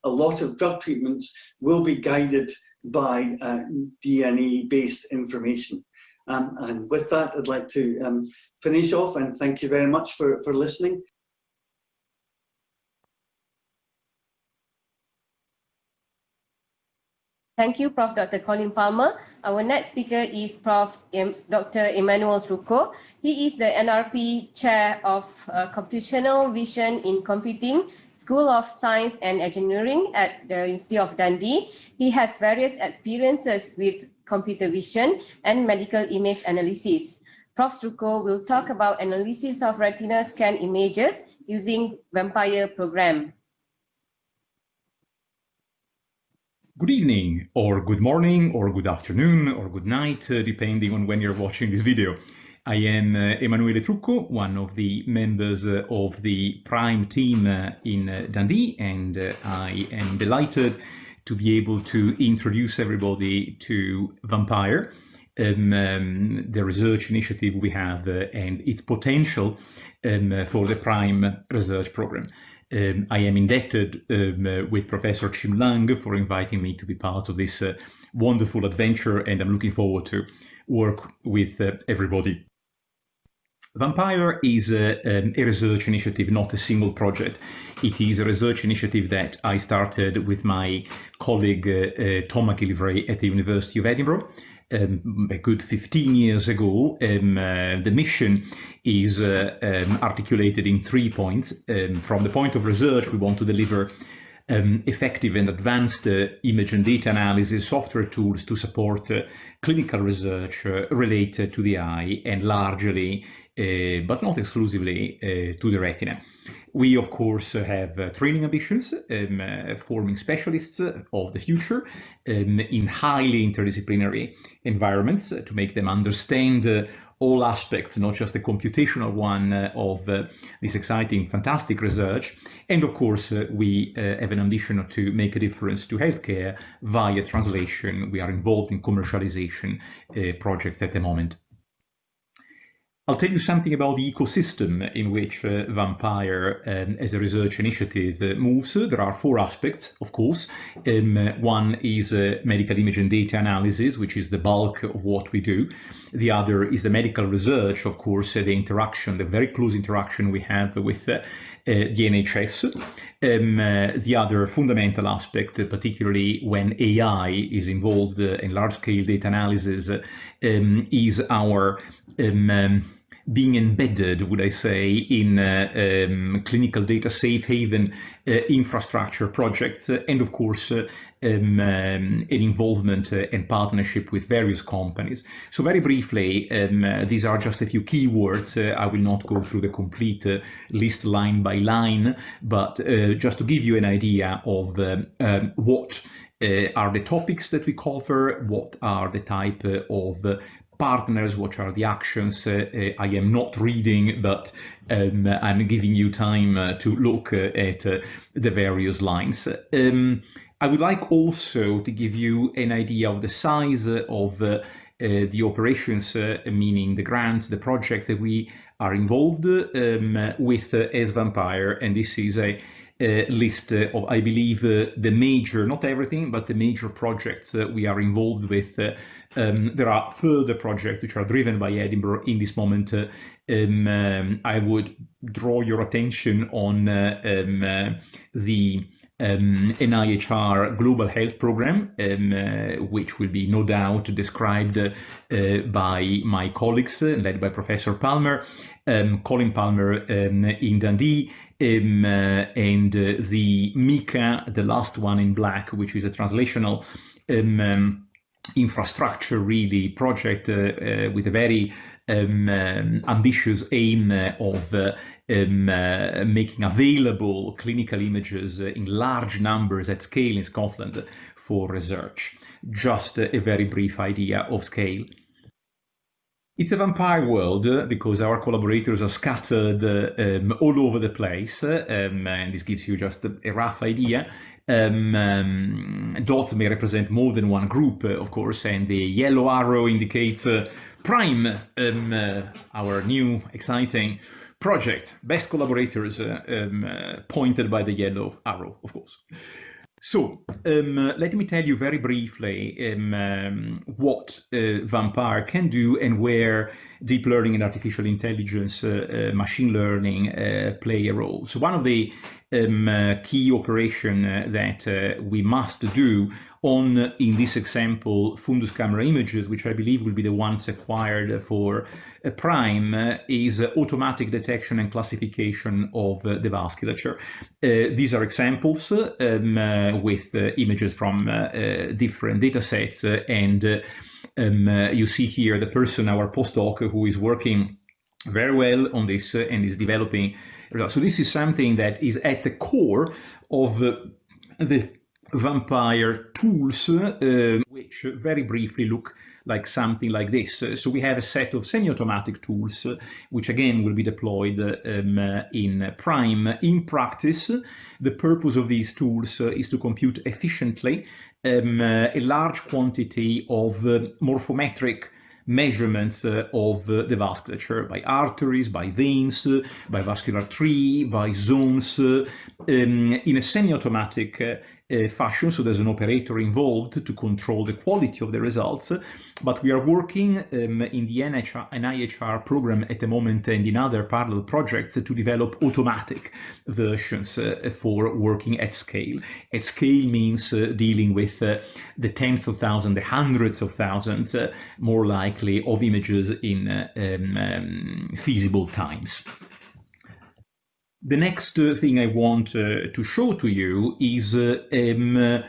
Speaker 6: lot of drug treatments will be guided by DNA-based information. And with that, I'd like to finish off and thank you very much for listening.
Speaker 1: Thank you, Prof. Dr. Colin Palmer. Our next speaker is Prof. Dr. Emmanuel Trucco. He is the NRP Chair of Computational Vision in Computing, School of Science and Engineering at the University of Dundee. He has various experiences with computer vision and medical image analysis. Prof. Trucco will talk about analysis of retina scan images using Vampire program.
Speaker 7: Good evening, or good morning, or good afternoon, or good night, depending on when you're watching this video. I am Emanuele Trucco, one of the members of the Prime team in Dundee, and I am delighted to be able to introduce everybody to Vampire, the research initiative we have and its potential for the Prime research program. I am indebted with Professor Chim Lang for inviting me to be part of this wonderful adventure, and I'm looking forward to work with everybody. Vampire is a research initiative, not a single project. It is a research initiative that I started with my colleague Tom McGillivray at the University of Edinburgh a good 15 years ago. The mission is articulated in 3 points. From the point of research, we want to deliver effective and advanced image and data analysis software tools to support clinical research related to the eye, and largely, but not exclusively, to the retina. We, of course, have training ambitions, forming specialists of the future in highly interdisciplinary environments to make them understand all aspects, not just the computational one, of this exciting, fantastic research. And of course, we have an ambition to make a difference to healthcare via translation. We are involved in commercialization projects at the moment. I'll tell you something about the ecosystem in which Vampire as a research initiative moves. There are 4 aspects, of course. One is medical image and data analysis, which is the bulk of what we do. The other is the medical research, of course, the interaction, the very close interaction we have with the NHS. The other fundamental aspect, particularly when AI is involved in large-scale data analysis, is our being embedded, would I say, in clinical data safe haven infrastructure projects, and of course an involvement and partnership with various companies. So very briefly, these are just a few keywords. I will not go through the complete list line by line, but just to give you an idea of what are the topics that we cover, what are the type of partners, what are the actions. I am not reading, but I'm giving you time to look at the various lines. I would like also to give you an idea of the size of the operations, meaning the grants, the project that we are involved with as Vampire, and this is a list of, I believe, the major, not everything, but the major projects we are involved with. There are further projects which are driven by Edinburgh in this moment. I would draw your attention on the NIHR Global Health Program, which will be no doubt described by my colleagues, led by Professor Palmer, Colin Palmer in Dundee, and the MICA, the last one in black, which is a translational infrastructure really project with a very ambitious aim of making available clinical images in large numbers at scale in Scotland for research. Just a very brief idea of scale. It's a vampire world because our collaborators are scattered all over the place, and this gives you just a rough idea. Dots may represent more than one group, of course, and the yellow arrow indicates Prime, our new exciting project. Best collaborators pointed by the yellow arrow, of course. So let me tell you very briefly what Vampire can do and where deep learning and artificial intelligence, machine learning play a role. So one of the key operation that we must do in this example, fundus camera images, which I believe will be the ones acquired for PRIME, is automatic detection and classification of the vasculature. These are examples with images from different data sets, and you see here the person, our postdoc, who is working very well on this and is developing results. So this is something that is at the core of the Vampire tools, which very briefly look like something like this. So we have a set of semi-automatic tools, which again will be deployed in PRIME. In practice, the purpose of these tools is to compute efficiently a large quantity of morphometric measurements of the vasculature by arteries, by veins, by vascular tree, by zones, in a semi-automatic fashion. So there's an operator involved to control the quality of the results, but we are working in the NIHR program at the moment and in other parallel projects to develop automatic versions for working at scale. At scale means dealing with the tens of thousands, the hundreds of thousands, more likely, of images in feasible times. The next thing I want to show to you is the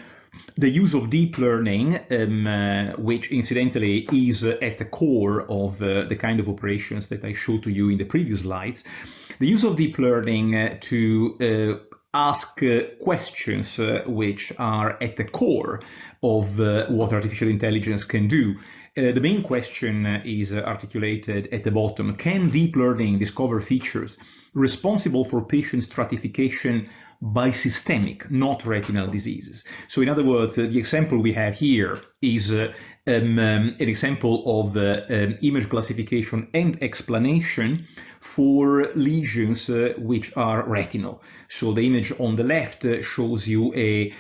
Speaker 7: use of deep learning, which incidentally is at the core of the kind of operations that I showed to you in the previous slides. The use of deep learning to ask questions which are at the core of what artificial intelligence can do. The main question is articulated at the bottom. Can deep learning discover features responsible for patient stratification by systemic, not retinal diseases? So in other words, the example we have here is an example of image classification and explanation for lesions which are retinal. So the image on the left shows you a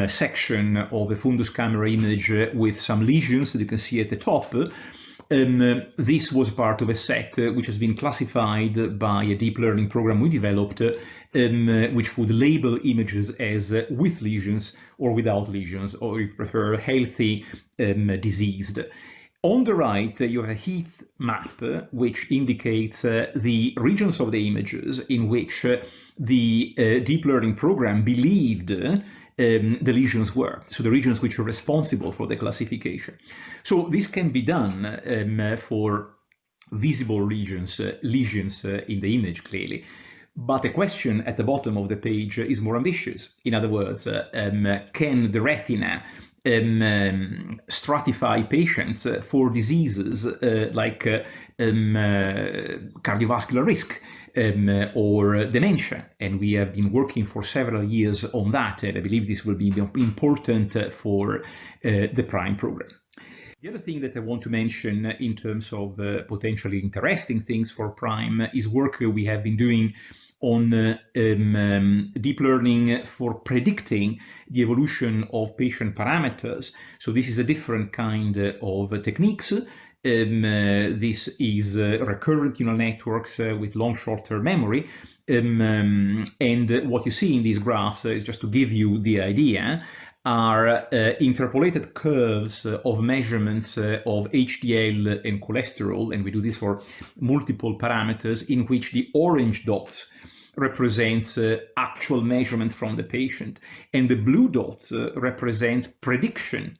Speaker 7: section of a fundus camera image with some lesions that you can see at the top. This was part of a set which has been classified by a deep learning program we developed, which would label images as with lesions or without lesions, or if you prefer, healthy, diseased. On the right, you have a heat map, which indicates the regions of the images in which the deep learning program believed the lesions were, so the regions which are responsible for the classification. So this can be done for visible lesions in the image, clearly. But the question at the bottom of the page is more ambitious. In other words, can the retina stratify patients for diseases like cardiovascular risk or dementia? And we have been working for several years on that, and I believe this will be important for the PRIME program. The other thing that I want to mention in terms of potentially interesting things for PRIME is work we have been doing on deep learning for predicting the evolution of patient parameters. So this is a different kind of techniques. This is recurrent neural networks with long short-term memory. And what you see in these graphs is, just to give you the idea, are interpolated curves of measurements of HDL and cholesterol, and we do this for multiple parameters, in which the orange dots represents actual measurement from the patient, and the blue dots represent prediction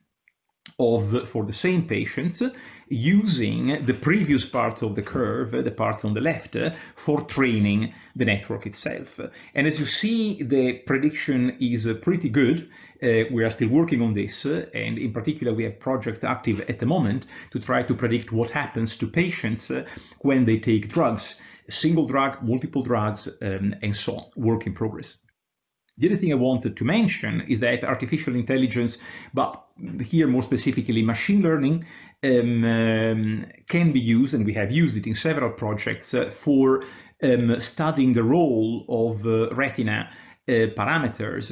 Speaker 7: for the same patients using the previous parts of the curve, the parts on the left, for training the network itself. And as you see, the prediction is pretty good. We are still working on this, and in particular we have projects active at the moment to try to predict what happens to patients when they take drugs, single drug, multiple drugs, and so on. Work in progress. The other thing I wanted to mention is that artificial intelligence, but here more specifically machine learning, can be used, and we have used it in several projects, for studying the role of retina parameters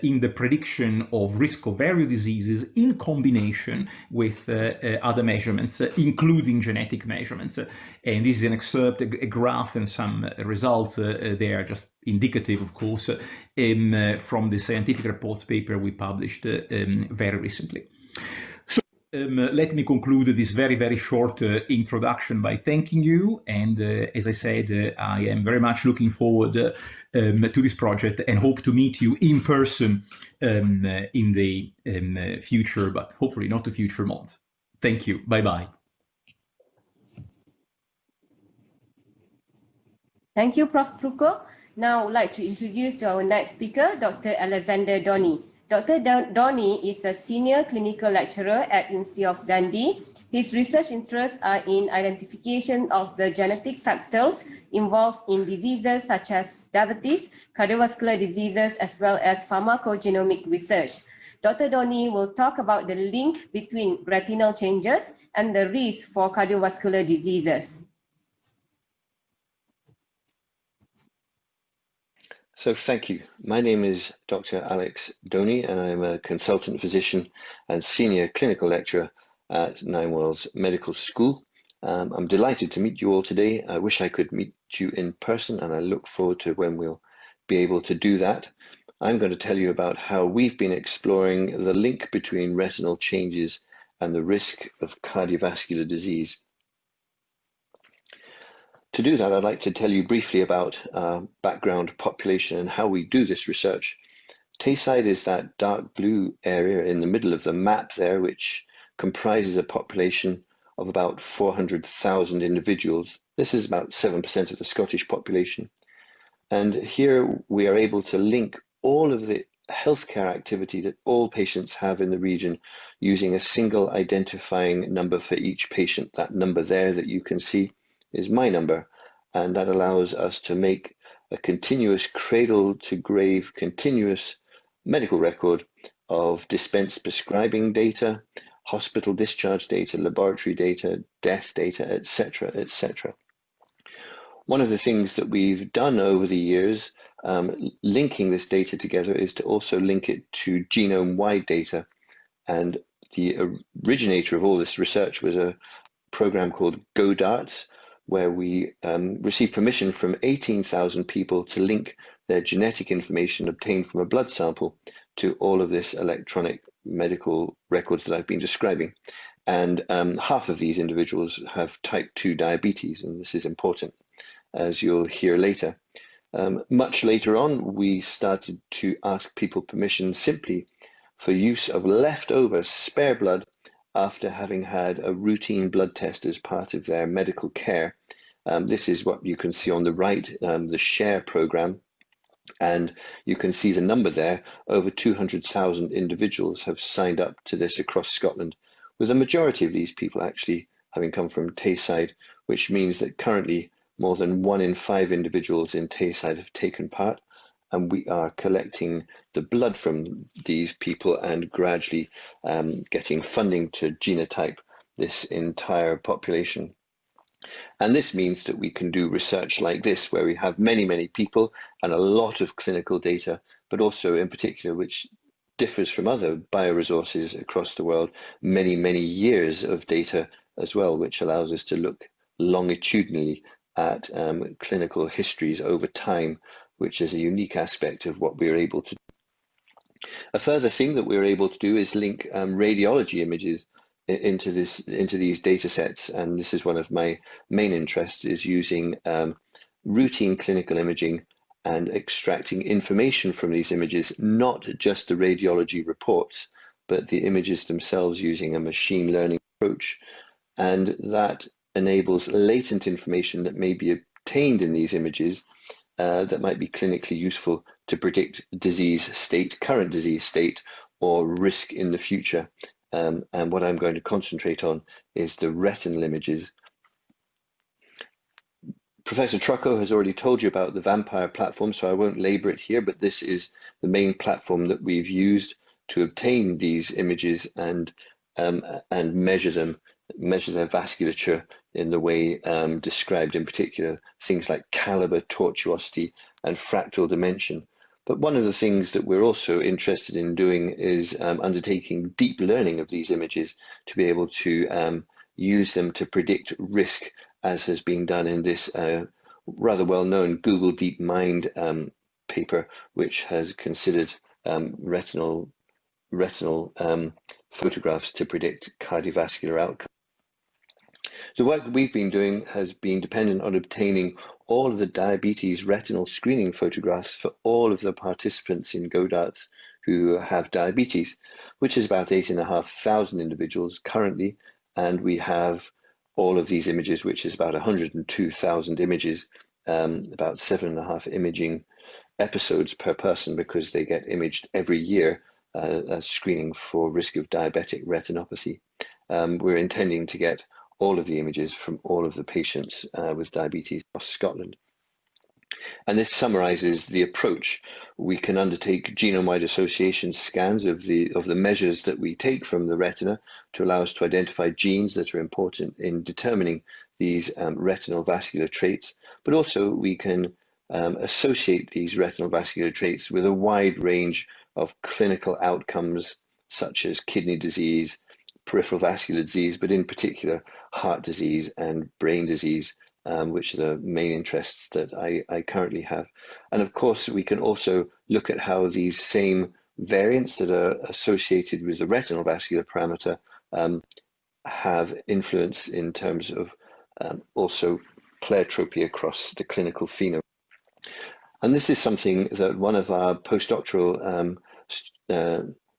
Speaker 7: in the prediction of risk of various diseases in combination with other measurements, including genetic measurements. And this is an excerpt, a graph, and some results. They are just indicative, of course, from the scientific reports paper we published very recently. Let me conclude this very, very short introduction by thanking you. And as I said, I am very much looking forward to this project and hope to meet you in person in the future, but hopefully not the future months. Thank you. Bye-bye.
Speaker 1: Thank you, Prof. Trucco. Now I would like to introduce to our next speaker, Dr. Alexander Donny. Dr. Donny is a senior clinical lecturer at University of Dundee. His research interests are in identification of the genetic factors involved in diseases such as diabetes, cardiovascular diseases, as well as pharmacogenomic research. Dr. Donny will talk about the link between retinal changes and the risk for cardiovascular diseases.
Speaker 8: So thank you. My name is Dr. Alex Donny, and I'm a consultant physician and senior clinical lecturer at Nine Wells Medical School. I'm delighted to meet you all today. I wish I could meet you in person, and I look forward to when we'll be able to do that. I'm going to tell you about how we've been exploring the link between retinal changes and the risk of cardiovascular disease. To do that, I'd like to tell you briefly about background population and how we do this research. Tayside is that dark blue area in the middle of the map there, which comprises a population of about 400,000 individuals. This is about 7% of the Scottish population. And here we are able to link all of the healthcare activity that all patients have in the region using a single identifying number for each patient. That number there that you can see is my number, and that allows us to make a continuous cradle to grave continuous medical record of dispensed prescribing data, hospital discharge data, laboratory data, death data, etc., etc. One of the things that we've done over the years, linking this data together, is to also link it to genome-wide data. And the originator of all this research was a program called GoDarts, where we received permission from 18,000 people to link their genetic information obtained from a blood sample to all of this electronic medical records that I've been describing. And half of these individuals have type 2 diabetes, and this is important, as you'll hear later. Much later on, we started to ask people permission simply for use of leftover spare blood after having had a routine blood test as part of their medical care. This is what you can see on the right, the SHARE program, and you can see the number there. Over 200,000 individuals have signed up to this across Scotland, with a majority of these people actually having come from Tayside, which means that currently more than 1 in 5 individuals in Tayside have taken part, and we are collecting the blood from these people and gradually getting funding to genotype this entire population. And this means that we can do research like this, where we have many, many people and a lot of clinical data, but also in particular, which differs from other bioresources across the world, many, many years of data as well, which allows us to look longitudinally at clinical histories over time, which is a unique aspect of what we're able to do. A further thing that we're able to do is link radiology images into these data sets, and this is one of my main interests, is using routine clinical imaging and extracting information from these images, not just the radiology reports, but the images themselves using a machine learning approach. And that enables latent information that may be obtained in these images that might be clinically useful to predict disease state, current disease state, or risk in the future. And what I'm going to concentrate on is the retinal images. Professor Trucco has already told you about the Vampire platform, so I won't labor it here, but this is the main platform that we've used to obtain these images and measure them, measure their vasculature in the way described, in particular things like caliber, tortuosity, and fractal dimension. But one of the things that we're also interested in doing is undertaking deep learning of these images to be able to use them to predict risk, as has been done in this rather well-known Google DeepMind paper, which has considered retinal photographs to predict cardiovascular outcomes. The work that we've been doing has been dependent on obtaining all of the diabetes retinal screening photographs for all of the participants in GODARTS who have diabetes, which is about 8,500 individuals currently, and we have all of these images, which is about 102,000 images, about 7.5 imaging episodes per person, because they get imaged every year as screening for risk of diabetic retinopathy. We're intending to get all of the images from all of the patients with diabetes across Scotland. And this summarizes the approach. We can undertake genome-wide association scans of the measures that we take from the retina to allow us to identify genes that are important in determining these retinal vascular traits, but also we can associate these retinal vascular traits with a wide range of clinical outcomes, such as kidney disease, peripheral vascular disease, but in particular heart disease and brain disease, which are the main interests that I currently have. And of course, we can also look at how these same variants that are associated with the retinal vascular parameter have influence in terms of also pleiotropy across the clinical phenotype. And this is something that one of our postdoctoral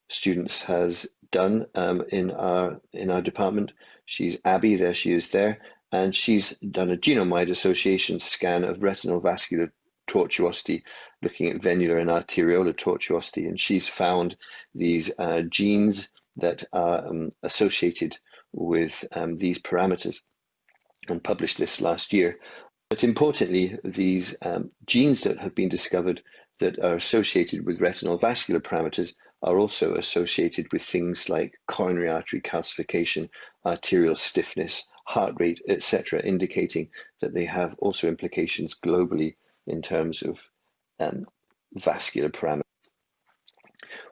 Speaker 8: students has done in our department. She's Abby, there she is there, and she's done a genome-wide association scan of retinal vascular tortuosity, looking at venular and arteriolar tortuosity, and she's found these genes that are associated with these parameters, and published this last year. But importantly, these genes that have been discovered that are associated with retinal vascular parameters are also associated with things like coronary artery calcification, arterial stiffness, heart rate, etc., indicating that they have also implications globally in terms of vascular parameters.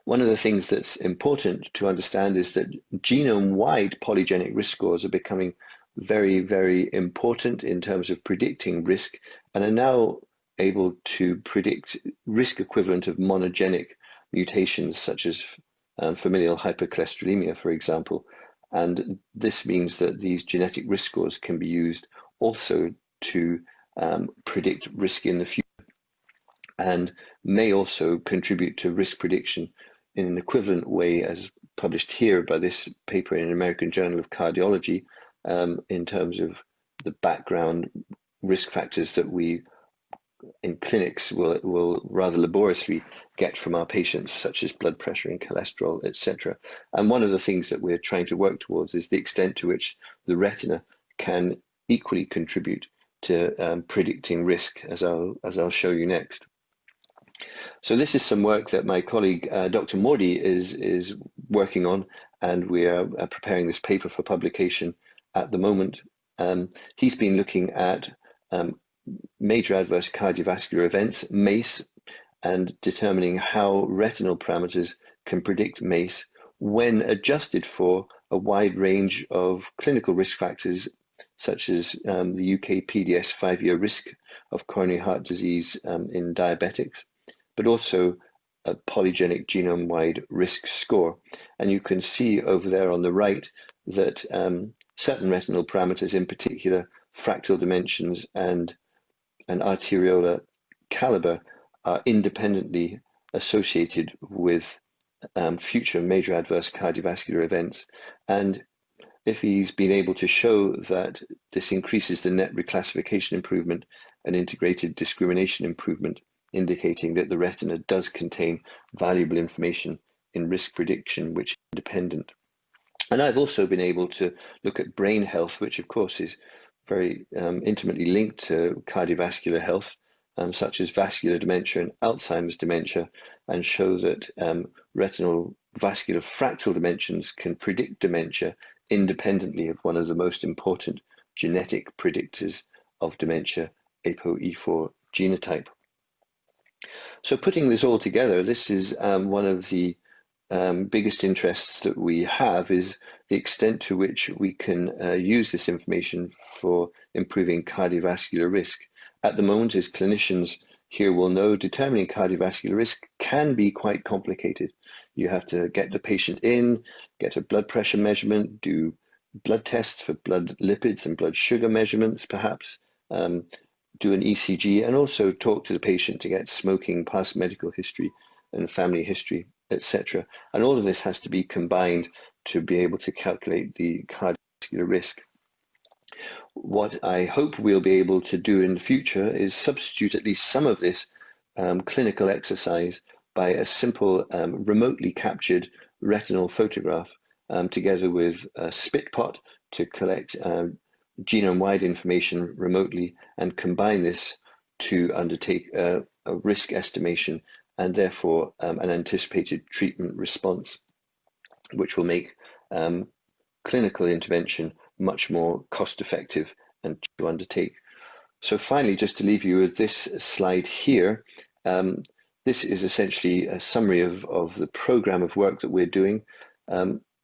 Speaker 8: One of the things that's important to understand is that genome-wide polygenic risk scores are becoming very, very important in terms of predicting risk, and are now able to predict risk equivalent of monogenic mutations such as familial hypercholesterolemia, for example. And this means that these genetic risk scores can be used also to predict risk in the future, and may also contribute to risk prediction in an equivalent way as published here by this paper in American Journal of Cardiology, in terms of the background risk factors that we in clinics will rather laboriously get from our patients, such as blood pressure and cholesterol, etc. And one of the things that we're trying to work towards is the extent to which the retina can equally contribute to predicting risk, as I'll show you next. So this is some work that my colleague Dr. Mordi is working on, and we are preparing this paper for publication at the moment. He's been looking at major adverse cardiovascular events, MACE, and determining how retinal parameters can predict MACE when adjusted for a wide range of clinical risk factors, such as the UK PDS 5-year risk of coronary heart disease in diabetics, but also a polygenic genome-wide risk score. And you can see over there on the right that certain retinal parameters, in particular fractal dimensions and arteriolar caliber, are independently associated with future major adverse cardiovascular events. And if he's been able to show that this increases the net reclassification improvement and integrated discrimination improvement, indicating that the retina does contain valuable information in risk prediction, which is independent. And I've also been able to look at brain health, which of course is very intimately linked to cardiovascular health, such as vascular dementia and Alzheimer's dementia, and show that retinal vascular fractal dimensions can predict dementia independently of one of the most important genetic predictors of dementia, ApoE4 genotype. So putting this all together, this is one of the biggest interests that we have, is the extent to which we can use this information for improving cardiovascular risk. At the moment, as clinicians here will know, determining cardiovascular risk can be quite complicated. You have to get the patient in, get a blood pressure measurement, do blood tests for blood lipids and blood sugar measurements, perhaps, do an ECG, and also talk to the patient to get smoking, past medical history and family history, etc. And all of this has to be combined to be able to calculate the cardiovascular risk. What I hope we'll be able to do in the future is substitute at least some of this clinical exercise by a simple remotely captured retinal photograph together with a spit pot to collect genome-wide information remotely, and combine this to undertake a risk estimation and therefore an anticipated treatment response, which will make clinical intervention much more cost-effective and to undertake. So finally, just to leave you with this slide here, this is essentially a summary of the program of work that we're doing.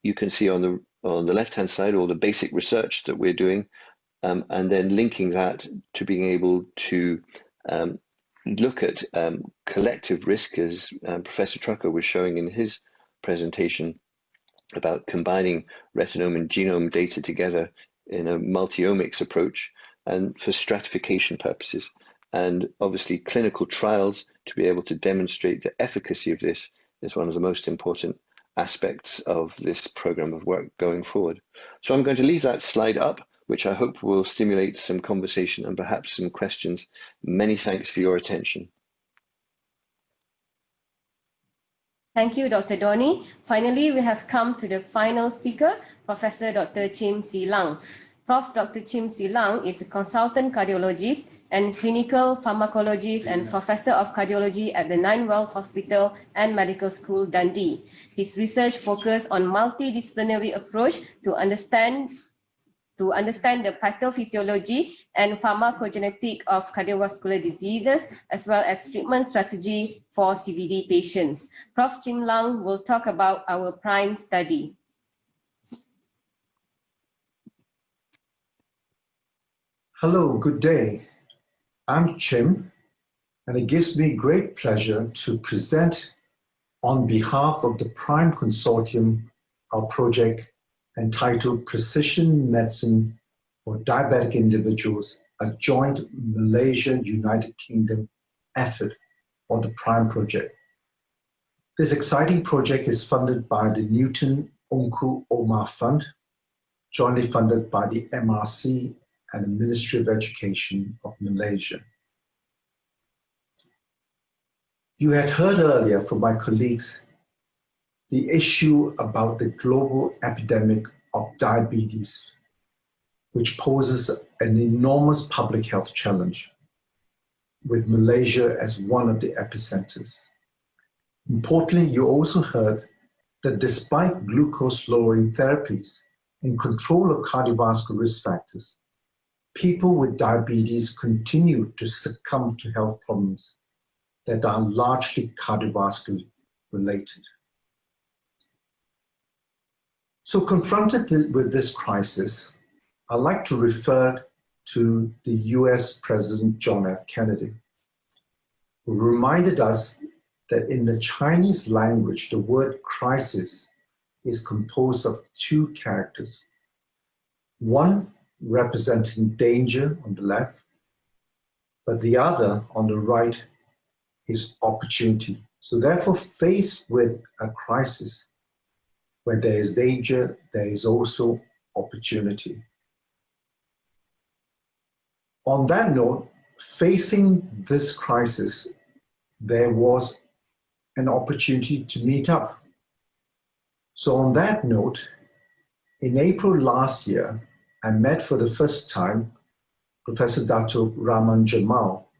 Speaker 8: You can see on the left-hand side all the basic research that we're doing, and then linking that to being able to look at collective risk, as Professor Trucker was showing in his presentation, about combining retinome and genome data together in a multi-omics approach and for stratification purposes. And obviously clinical trials to be able to demonstrate the efficacy of this is one of the most important aspects of this program of work going forward. So I'm going to leave that slide up, which I hope will stimulate some conversation and perhaps some questions. Many thanks for your attention.
Speaker 1: Thank you, Dr. Donny. Finally, we have come to the final speaker, Professor Dr. Chim Si Lang. Prof. Dr. Chim Si Lang is a consultant cardiologist and clinical pharmacologist and professor of cardiology at the Nine Wells Hospital and Medical School, Dundee. His research focuses on multidisciplinary approach to understand the pathophysiology and pharmacogenetic of cardiovascular diseases, as well as treatment strategy for CVD patients. Prof. Chim Lang will talk about our PRIME study.
Speaker 9: Hello, good day. I'm Chim, and it gives me great pleasure to present on behalf of the PRIME Consortium our project entitled Precision Medicine for Diabetic Individuals, a joint Malaysia-United Kingdom effort, or the PRIME project. This exciting project is funded by the Newton Ungku Omar Fund, jointly funded by the MRC and the Ministry of Education of Malaysia. You had heard earlier from my colleagues the issue about the global epidemic of diabetes, which poses an enormous public health challenge, with Malaysia as one of the epicenters. Importantly, you also heard that despite glucose-lowering therapies and control of cardiovascular risk factors, people with diabetes continue to succumb to health problems that are largely cardiovascular related. So confronted with this crisis, I'd like to refer to the US President John F. Kennedy, who reminded us that in the Chinese language, the word crisis is composed of two characters. One representing danger on the left, but the other on the right is opportunity. So therefore, faced with a crisis where there is danger, there is also opportunity. On that note, facing this crisis, there was an opportunity to meet up. So on that note, in April last year, I met for the first time Professor Dato Ir Jamal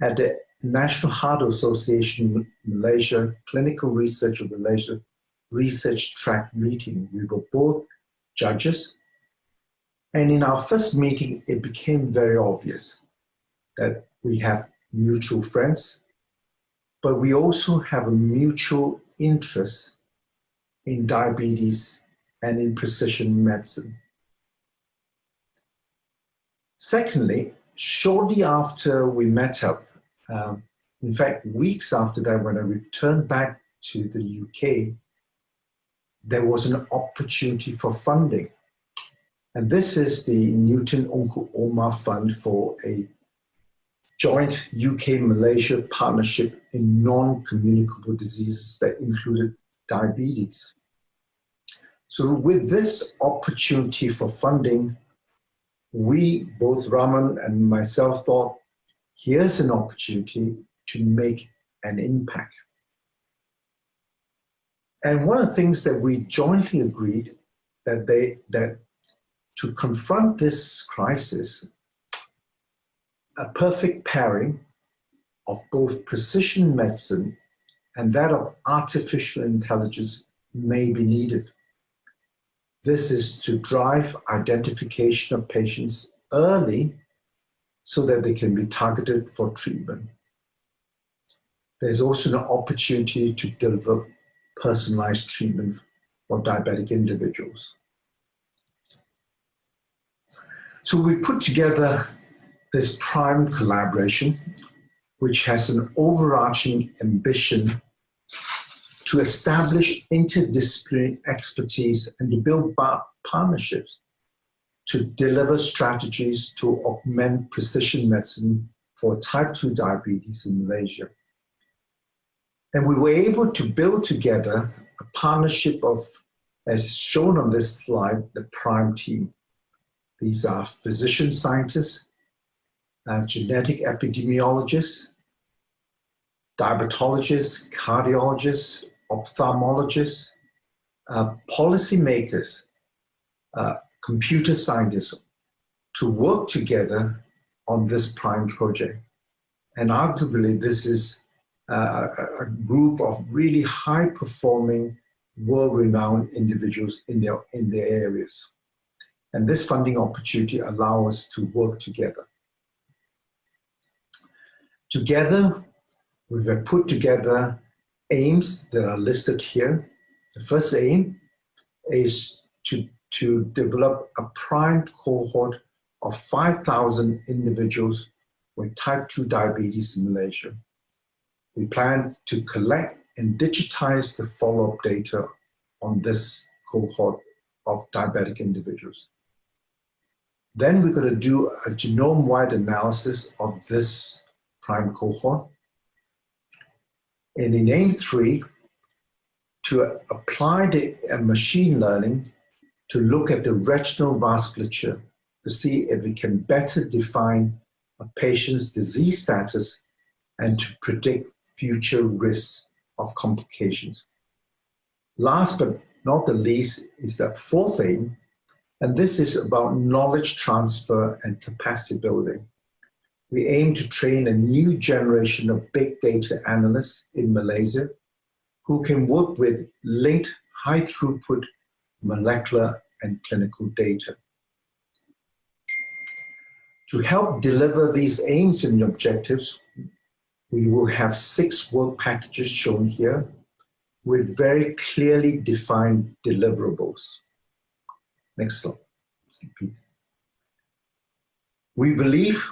Speaker 9: at the National Heart Association Malaysia Clinical Research of Malaysia Research Track meeting. We were both judges, and in our first meeting, it became very obvious that we have mutual friends, but we also have a mutual interest in diabetes and in precision medicine. Secondly, shortly after we met up, in fact, weeks after that, when I returned back to the UK, there was an opportunity for funding. And this is the Newton Uncle Omar Fund for a joint UK-Malaysia partnership in non-communicable diseases that included diabetes. So with this opportunity for funding, we, both Raman and myself, thought, here's an opportunity to make an impact. And one of the things that we jointly agreed that to confront this crisis, a perfect pairing of both precision medicine and that of artificial intelligence may be needed. This is to drive identification of patients early so that they can be targeted for treatment. There's also an opportunity to deliver personalized treatment for diabetic individuals. So we put together this prime collaboration, which has an overarching ambition to establish interdisciplinary expertise and to build partnerships to deliver strategies to augment precision medicine for type 2 diabetes in Malaysia. And we were able to build together a partnership of, as shown on this slide, the prime team. These are physician scientists, genetic epidemiologists, diabetologists, cardiologists, ophthalmologists, policymakers, computer scientists, to work together on this prime project. And arguably, this is a group of really high-performing, world-renowned individuals in their areas. And this funding opportunity allows us to work together. Together, we've put together aims that are listed here. The first aim is to develop a prime cohort of 5,000 individuals with type 2 diabetes in Malaysia. We plan to collect and digitize the follow-up data on this cohort of diabetic individuals. Then we're going to do a genome-wide analysis of this prime cohort. And in aim 3, to apply the machine learning to look at the retinal vasculature to see if we can better define a patient's disease status and to predict future risks of complications. Last but not the least is the fourth aim, and this is about knowledge transfer and capacity building. We aim to train a new generation of big data analysts in Malaysia who can work with linked high throughput molecular and clinical data. To help deliver these aims and objectives, we will have 6 work packages shown here with very clearly defined deliverables. Next slide, please. We believe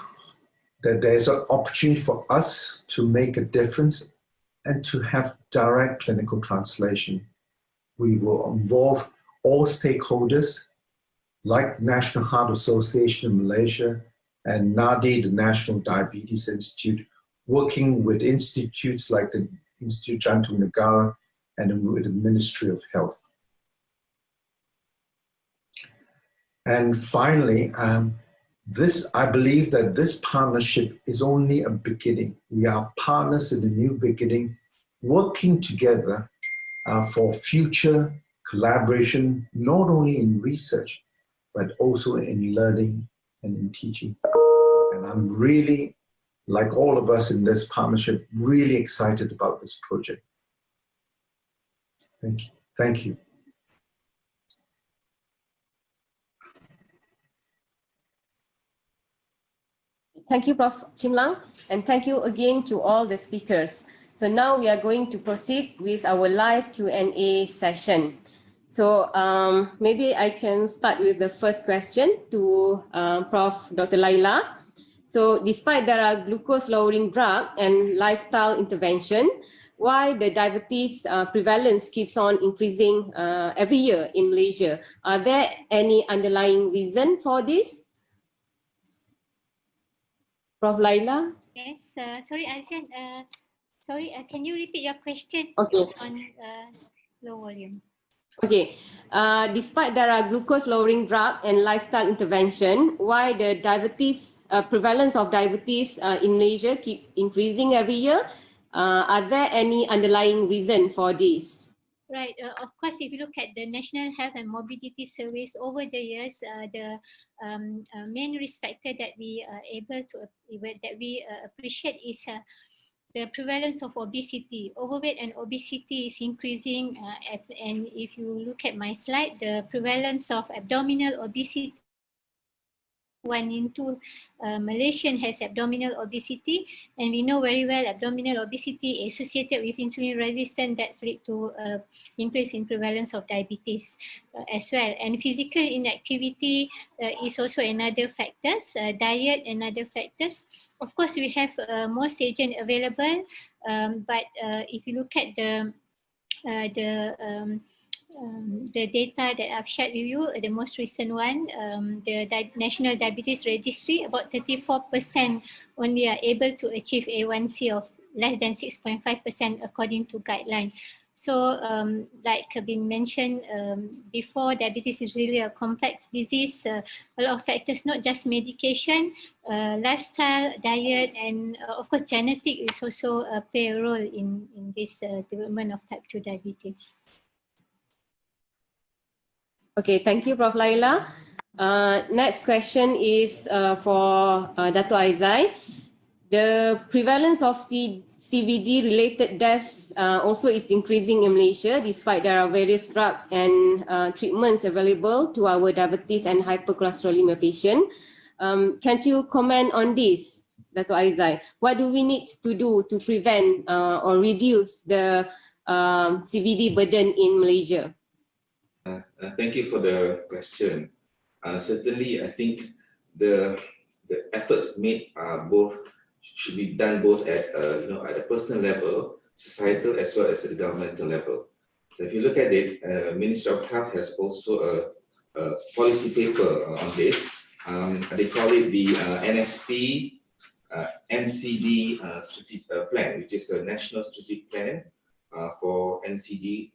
Speaker 9: that there's an opportunity for us to make a difference and to have direct clinical translation. We will involve all stakeholders like National Heart Association in Malaysia and NADI, the National Diabetes Institute, working with institutes like the Institut Jantung Negara and with the Ministry of Health. And finally, I believe that this partnership is only a beginning. We are partners in a new beginning, working together for future collaboration, not only in research, but also in learning and in teaching. And I'm really, like all of us in this partnership, really excited about this project. Thank you. Thank you.
Speaker 1: Thank you, Prof. Chimlang, and thank you again to all the speakers. So now we are going to proceed with our live Q&A session. So maybe I can start with the first question to Prof. Dr. Laila. So despite there are glucose lowering drug and lifestyle intervention, why the diabetes prevalence keeps on increasing every year in Malaysia? Are there any underlying reason for this? Prof. Laila?
Speaker 3: Yes, sorry Azian, can you repeat your question?
Speaker 1: Okay.
Speaker 3: It's on low volume.
Speaker 1: Okay, despite there are glucose lowering drug and lifestyle intervention, why the diabetes prevalence of diabetes in Malaysia keep increasing every year? Are there any underlying reason for this?
Speaker 3: Right. Of course, if you look at the National Health and Morbidity Surveys over the years, the main risk factor that we are able to appreciate is the prevalence of obesity. Overweight and obesity is increasing, and if you look at my slide, the prevalence of abdominal obesity, 1 in 2 Malaysian has abdominal obesity, and we know very well abdominal obesity associated with insulin resistance that lead to increase in prevalence of diabetes as well. And physical inactivity is also another factors, diet and other factors. Of course, we have most agent available, but if you look at the data that I've shared with you, the most recent one, the National Diabetes Registry, about 34% only are able to achieve A1C of less than 6.5% according to guideline. So like been mentioned before, diabetes is really a complex disease. A lot of factors, not just medication, lifestyle, diet, and of course genetic is also play a role in this development of type 2 diabetes.
Speaker 1: Okay, thank you, Prof. Laila. Next question is for Dato Aizai. The prevalence of CVD-related deaths also is increasing in Malaysia, despite there are various drugs and treatments available to our diabetes and hypercholesterolemia patient. Can you comment on this, Dato Aizai? What do we need to do to prevent or reduce the CVD burden in Malaysia?
Speaker 4: Thank you for the question. Certainly, I think the efforts made should be done both at at a personal level, societal, as well as at the governmental level. So if you look at it, Ministry of Health has also a policy paper on this. They call it the NSP NCD strategic plan, which is the National Strategic Plan for NCD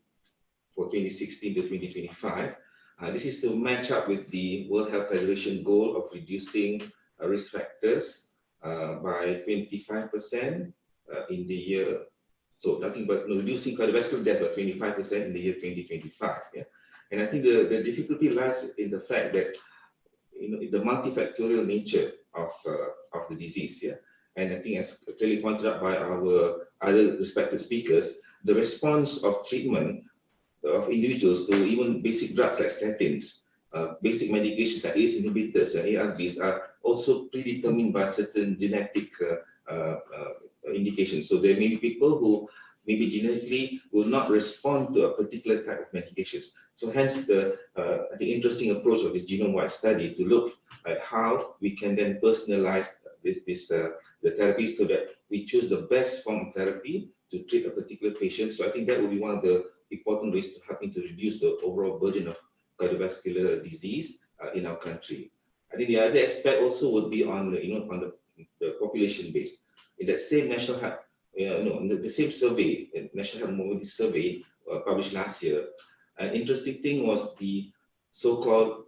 Speaker 4: for 2016 to 2025. This is to match up with the World Health Federation goal of reducing risk factors by 25% in the year. So nothing but reducing cardiovascular death by 25% in the year 2025. Yeah? And I think the difficulty lies in the fact that the multifactorial nature of the disease. Yeah? And I think, as clearly pointed out by our other respected speakers, the response of treatment of individuals to even basic drugs like statins, basic medications like ACE inhibitors and ARBs are also predetermined by certain genetic indications. So there may be people who maybe genetically will not respond to a particular type of medications. So hence the interesting approach of this genome-wide study to look at how we can then personalize the therapy so that we choose the best form of therapy to treat a particular patient. So I think that will be one of the important ways to helping to reduce the overall burden of cardiovascular disease in our country. I think the other aspect also would be on the population base. In that same national health, the same survey, National Health Mobility Survey published last year, an interesting thing was the so-called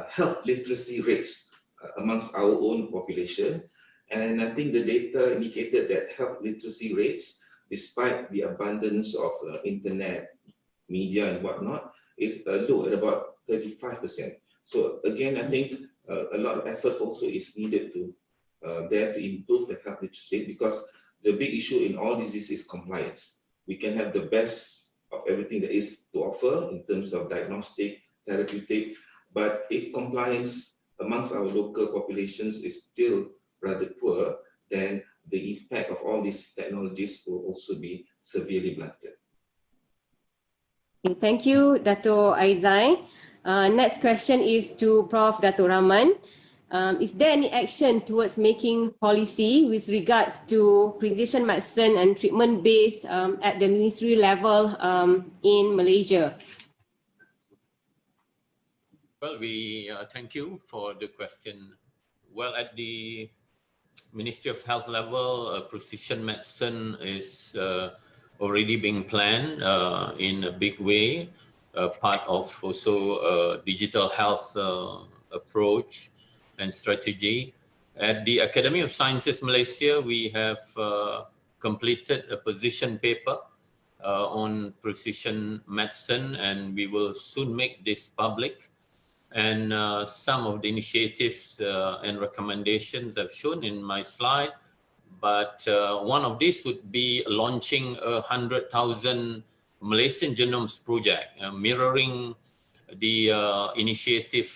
Speaker 4: health literacy rates amongst our own population. And I think the data indicated that health literacy rates, despite the abundance of internet, media and whatnot, is low at about 35%. So again, I think a lot of effort also is needed to improve the health literacy rate, because the big issue in all diseases is compliance. We can have the best of everything that is to offer in terms of diagnostic, therapeutic, but if compliance amongst our local populations is still rather poor, then the impact of all these technologies will also be severely blunted.
Speaker 1: Okay, thank you, Dato Aizai. Next question is to Prof. Dato Rahman. Is there any action towards making policy with regards to precision medicine and treatment based at the ministry level in Malaysia?
Speaker 5: Well, we thank you for the question. Well, at the Ministry of Health level, precision medicine is already being planned in a big way, part of also digital health approach and strategy. At the Academy of Sciences Malaysia, we have completed a position paper on precision medicine, and we will soon make this public. And some of the initiatives and recommendations I've shown in my slide, but one of these would be launching a 100,000 Malaysian Genomes project, mirroring the initiative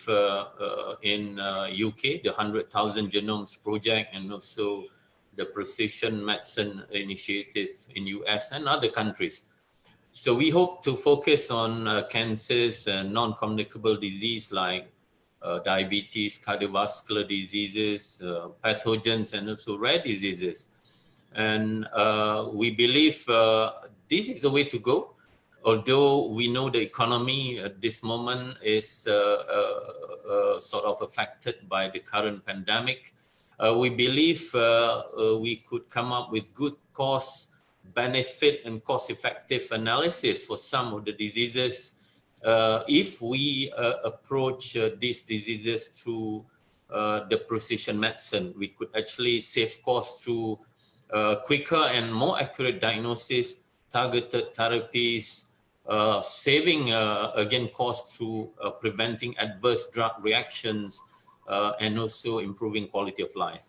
Speaker 5: in UK, the 100,000 Genomes project, and also the precision medicine initiative in US and other countries. So we hope to focus on cancers and non-communicable disease like diabetes, cardiovascular diseases, pathogens, and also rare diseases. And we believe this is the way to go. Although we know the economy at this moment is sort of affected by the current pandemic, we believe we could come up with good cost benefit and cost-effective analysis for some of the diseases if we approach these diseases through the precision medicine. We could actually save costs through quicker and more accurate diagnosis, targeted therapies, saving again costs through preventing adverse drug reactions, and also improving quality of life.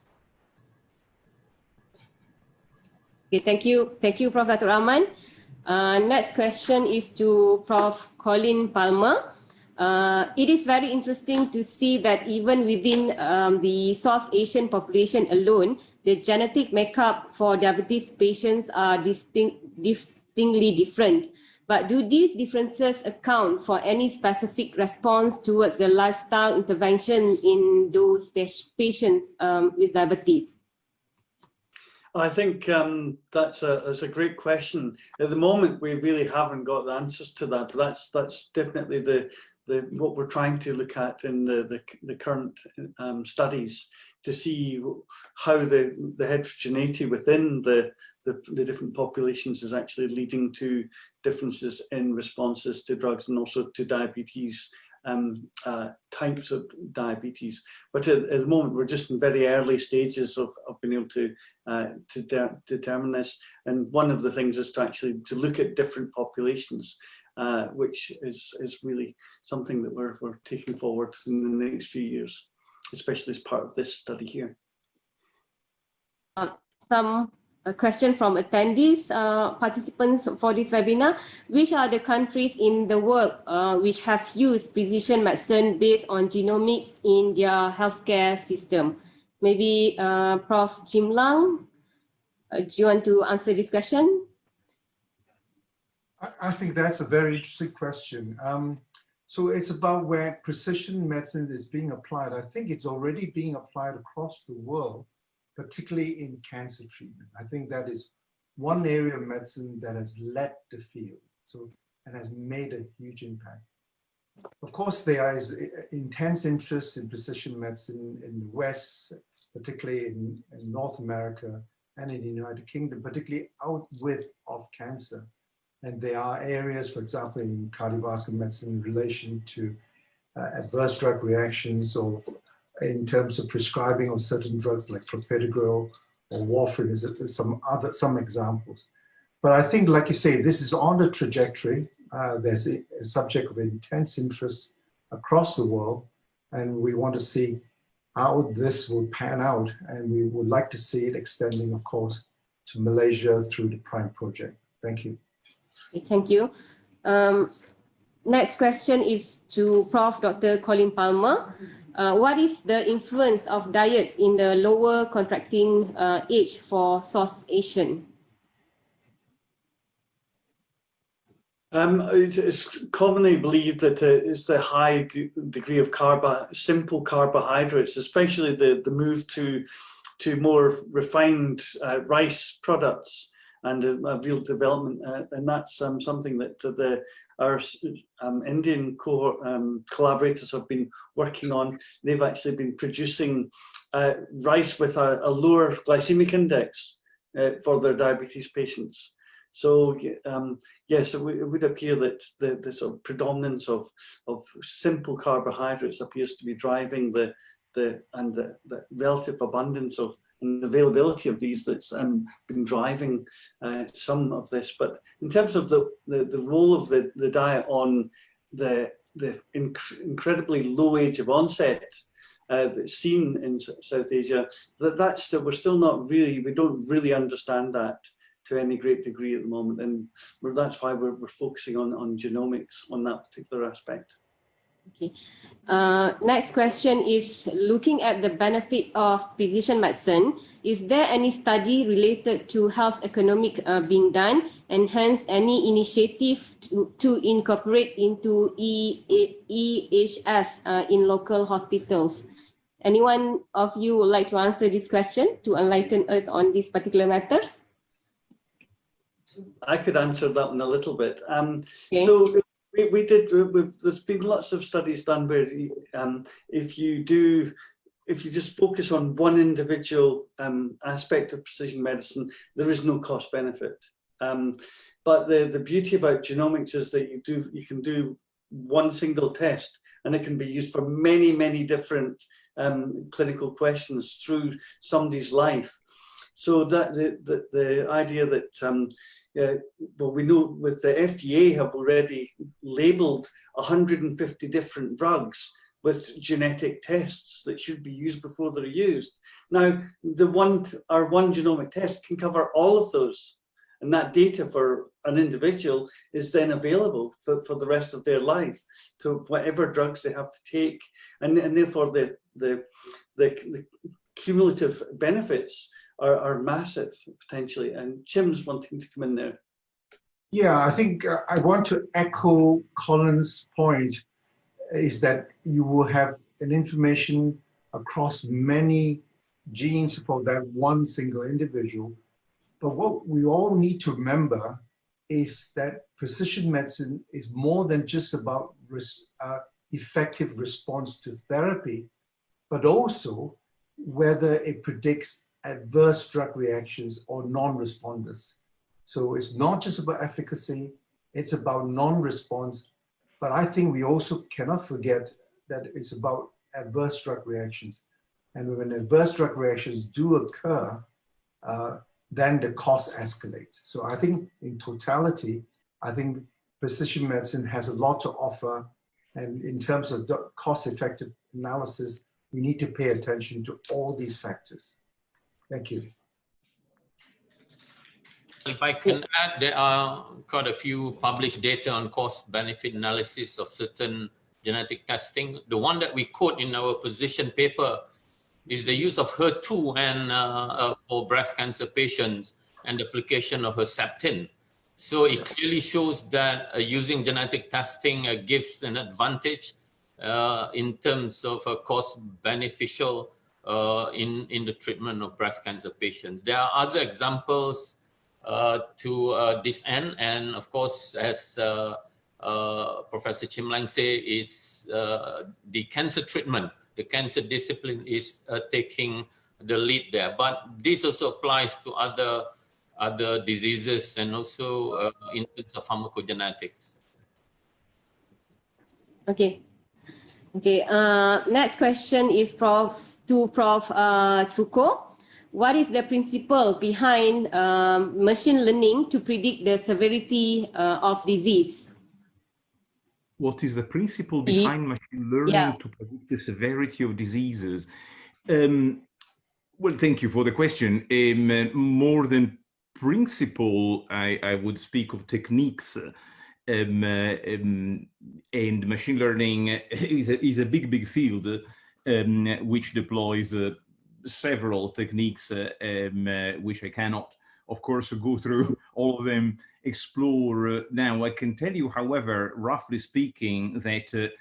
Speaker 1: Okay, thank you, Prof. Dato Rahman. Next question is to Prof. Colin Palmer. It is very interesting to see that even within the South Asian population alone, the genetic makeup for diabetes patients are distinctly different. But do these differences account for any specific response towards the lifestyle intervention in those patients with diabetes?
Speaker 6: I think that's a great question. At the moment, we really haven't got the answers to that. But that's definitely what we're trying to look at in the current studies, to see how the heterogeneity within the different populations is actually leading to differences in responses to drugs and also to diabetes. Types of diabetes, but at the moment we're just in very early stages of being able to determine this. And one of the things is to look at different populations, which is really something that we're taking forward in the next few years, especially as part of this study here.
Speaker 1: A question from attendees, participants for this webinar. Which are the countries in the world which have used precision medicine based on genomics in their healthcare system? Maybe Prof. Jim Lang, do you want to answer this question?
Speaker 9: I think that's a very interesting question. So it's about where precision medicine is being applied. I think it's already being applied across the world, particularly in cancer treatment. I think that is one area of medicine that has led the field, and has made a huge impact. Of course, there is intense interest in precision medicine in the West, particularly in North America and in the United Kingdom, particularly of cancer. And there are areas, for example, in cardiovascular medicine in relation to adverse drug reactions, or in terms of prescribing of certain drugs like clopidogrel or warfarin, is some examples. But I think, like you say, this is on the trajectory. There's a subject of intense interest across the world, and we want to see how this will pan out, and we would like to see it extending, of course, to Malaysia through the PRIME project. Thank you.
Speaker 1: Thank you. Next question is to Prof. Dr. Colin Palmer. What is the influence of diets in the lower contracting age for South Asian?
Speaker 6: It's commonly believed that it's the high degree of simple carbohydrates, especially the move to more refined rice products, and a real development, and that's something that our Indian collaborators have been working on. They've actually been producing rice with a lower glycemic index for their diabetes patients. So yes, it would appear that the sort of predominance of simple carbohydrates appears to be driving the relative abundance of and availability of these that's been driving some of this. But in terms of the role of the diet on the incredibly low age of onset that's seen in South Asia, we're still not really, we don't really understand that to any great degree at the moment, and that's why we're focusing on genomics on that particular aspect.
Speaker 1: Okay. Next question is looking at the benefit of precision medicine. Is there any study related to health economic being done, and hence any initiative to incorporate into EHS in local hospitals? Anyone of you would like to answer this question to enlighten us on these particular matters?
Speaker 6: I could answer that one a little bit.
Speaker 1: Okay.
Speaker 6: So there's been lots of studies done where if you just focus on one individual aspect of precision medicine, there is no cost benefit. But the beauty about genomics is that you can do one single test, and it can be used for many, many different clinical questions through somebody's life. So that the idea that well, we know with the FDA have already labeled 150 different drugs with genetic tests that should be used before they're used. Now, our one genomic test can cover all of those, and that data for an individual is then available for the rest of their life to whatever drugs they have to take, and therefore the cumulative benefits are massive potentially. And Jim's wanting to come in there.
Speaker 9: Yeah, I think I want to echo Colin's point, is that you will have an information across many genes for that one single individual. But what we all need to remember is that precision medicine is more than just about effective response to therapy, but also whether it predicts adverse drug reactions or non-responders. So it's not just about efficacy, it's about non-response, but I think we also cannot forget that it's about adverse drug reactions. And when adverse drug reactions do occur, then the cost escalates. So I think in totality, I think precision medicine has a lot to offer. And in terms of cost-effective analysis, we need to pay attention to all these factors. Thank you.
Speaker 5: If I can add, there are quite a few published data on cost-benefit analysis of certain genetic testing. The one that we quote in our position paper is the use of HER2 and for breast cancer patients and the application of Herceptin. So it clearly shows that using genetic testing gives an advantage in terms of cost beneficial in the treatment of breast cancer patients. There are other examples to this end, and of course, as Professor Chimlang say, it's the cancer treatment. The cancer discipline is taking the lead there, but this also applies to other diseases and also in terms of pharmacogenetics.
Speaker 1: Okay. Okay. Next question is to Prof. Trucco. What is the principle behind machine learning to predict the severity of disease?
Speaker 7: What is the principle behind machine learning to predict the severity of diseases? Well, thank you for the question. More than principle, I would speak of techniques. And machine learning is a big field. which deploys several techniques, which I cannot, of course, go through all of them, explore now. I can tell you, however, roughly speaking, that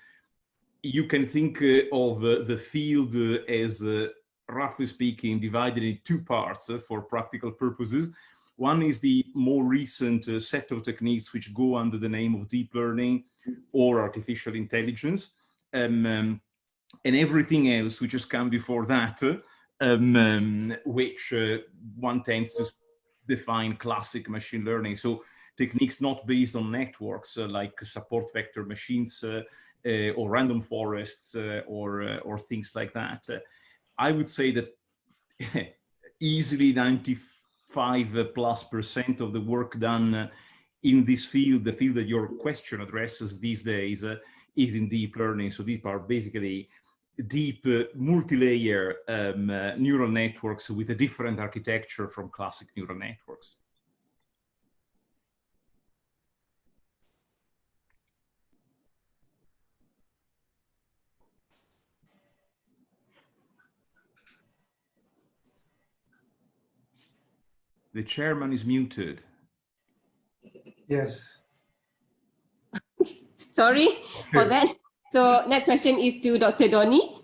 Speaker 7: you can think of the field as, roughly speaking, divided in two parts for practical purposes. One is the more recent set of techniques which go under the name of deep learning or artificial intelligence, and everything else which has come before that, which one tends to define classic machine learning. So techniques not based on networks like support vector machines or random forests or things like that. I would say that easily 95+% of the work done in this field, the field that your question addresses these days, is in deep learning. So these are basically deep multi-layer neural networks with a different architecture from classic neural networks. The chairman is muted.
Speaker 9: Yes.
Speaker 1: Sorry for that. So next question is to Dr. Donnie.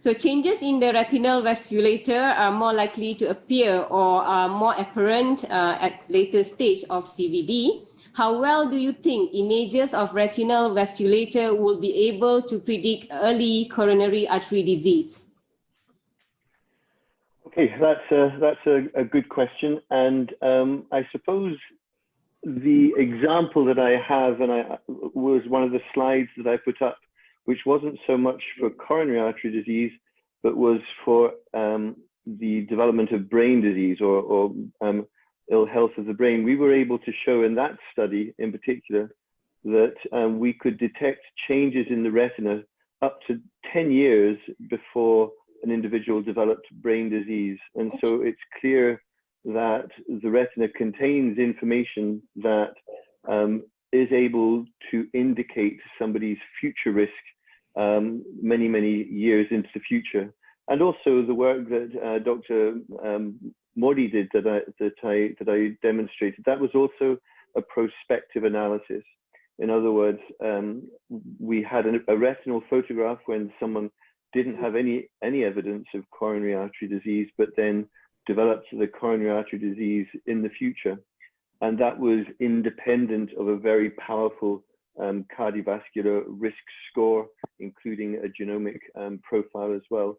Speaker 1: So changes in the retinal vasculature are more likely to appear or are more apparent at later stage of CVD. How well do you think images of retinal vasculature will be able to predict early coronary artery disease?
Speaker 10: Okay, that's a good question, and I suppose the example that I have, and was one of the slides that I put up, which wasn't so much for coronary artery disease, but was for the development of brain disease or ill health of the brain. We were able to show in that study in particular that we could detect changes in the retina up to 10 years before an individual developed brain disease. And so it's clear that the retina contains information that is able to indicate somebody's future risk many, many years into the future. And also the work that Dr. Modi did that I demonstrated, that was also a prospective analysis. In other words, we had a retinal photograph when someone didn't have any evidence of coronary artery disease, but then developed the coronary artery disease in the future. And that was independent of a very powerful cardiovascular risk score, including a genomic profile as well.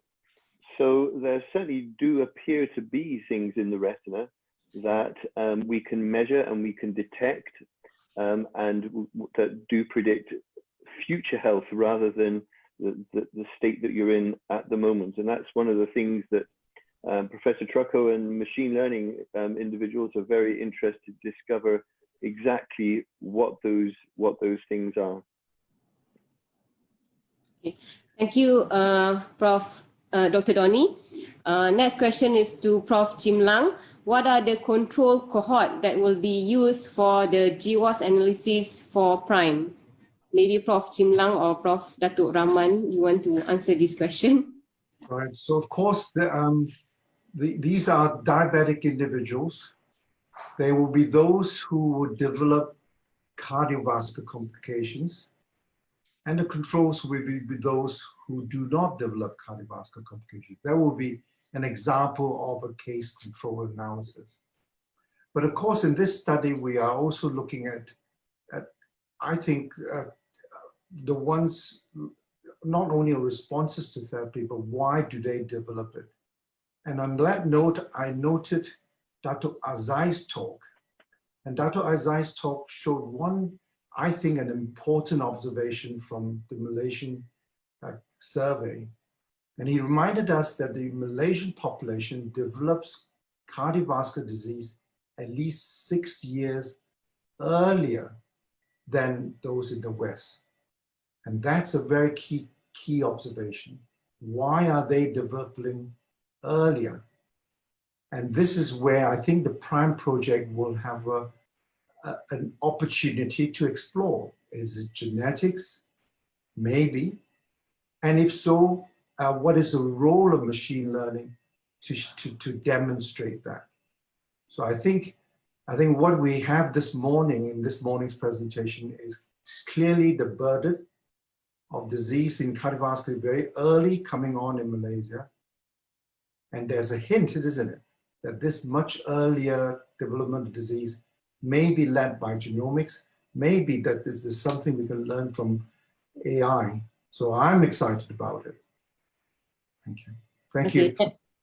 Speaker 10: So there certainly do appear to be things in the retina that we can measure and we can detect and that do predict future health rather than the state that you're in at the moment. And that's one of the things that Professor Trucco and machine learning individuals are very interested to discover exactly what those things are.
Speaker 1: Okay. Thank you, Prof. Dr. Donnie. Next question is to Prof. Jim Lang. What are the control cohort that will be used for the GWAS analysis for PRIME? Maybe Prof. Jim Lang or Prof. Dato Rahman, you want to answer this question?
Speaker 9: Right. So of course, these are diabetic individuals. They will be those who would develop cardiovascular complications, and the controls will be those who do not develop cardiovascular complications. That will be an example of a case control analysis. But of course, in this study, we are also looking at I think, the ones, not only responses to therapy, but why do they develop it? And on that note, I noted Dato Azai's talk. And Dato Azai's talk showed one, I think, an important observation from the Malaysian survey. And he reminded us that the Malaysian population develops cardiovascular disease at least 6 years earlier than those in the West. And that's a very key observation. Why are they developing earlier? And this is where I think the PRIME project will have an opportunity to explore. Is it genetics? Maybe. And if so, what is the role of machine learning to demonstrate that. So I think what we have this morning in this morning's presentation is clearly the burden of disease in cardiovascular very early coming on in Malaysia. And there's a hint, isn't it, that this much earlier development of disease may be led by genomics, maybe that this is something we can learn from AI. So I'm excited about it. Thank you. Thank you.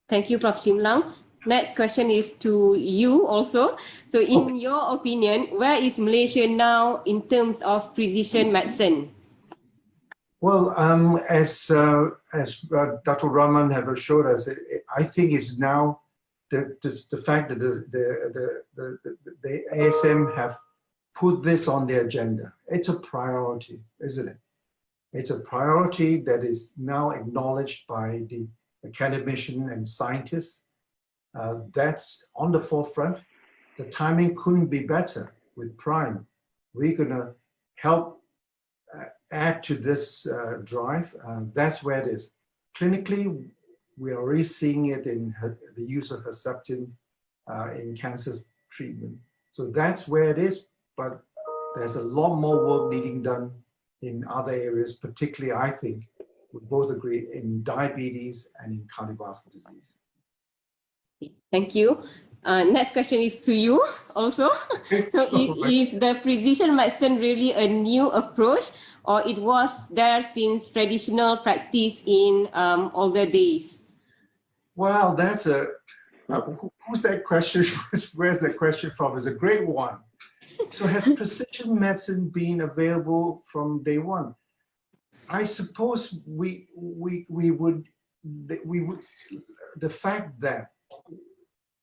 Speaker 1: Thank you, Prof. Chim Lang. Next question is to you also. So in your opinion, where is Malaysia now in terms of precision medicine?
Speaker 9: Well, as Dr. Rahman have assured us, I think it's now the fact that the ASM have put this on the agenda. It's a priority, isn't it? It's a priority that is now acknowledged by the academician and scientists. That's on the forefront. The timing couldn't be better with PRIME. We're gonna help add to this drive. That's where it is. Clinically, we're already seeing it in the use of Herceptin in cancer treatment. So that's where it is, but there's a lot more work needing done in other areas, particularly, I think, we both agree, in diabetes and in cardiovascular disease.
Speaker 1: Thank you. Next question is to you also. So is the precision medicine really a new approach, or it was there since traditional practice in older days?
Speaker 9: Well, that's who's that question? Where's that question from? It's a great one. So has precision medicine been available from day one? I suppose we would, the fact that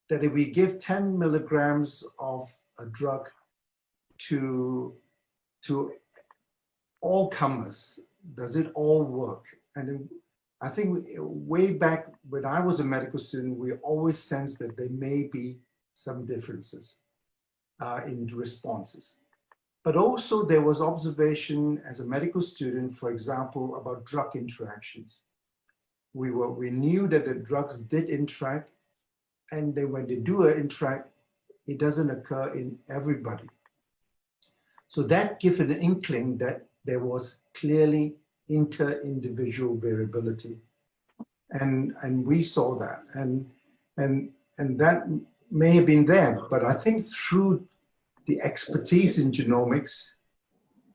Speaker 9: if we give 10 milligrams of a drug to all comers, does it all work? And I think way back when I was a medical student, we always sensed that there may be some differences in responses. But also there was observation as a medical student, for example, about drug interactions. We knew that the drugs did interact, and then when they do interact, it doesn't occur in everybody. So that gives an inkling that there was clearly inter-individual variability. And we saw that. And that may have been there, but I think through the expertise in genomics,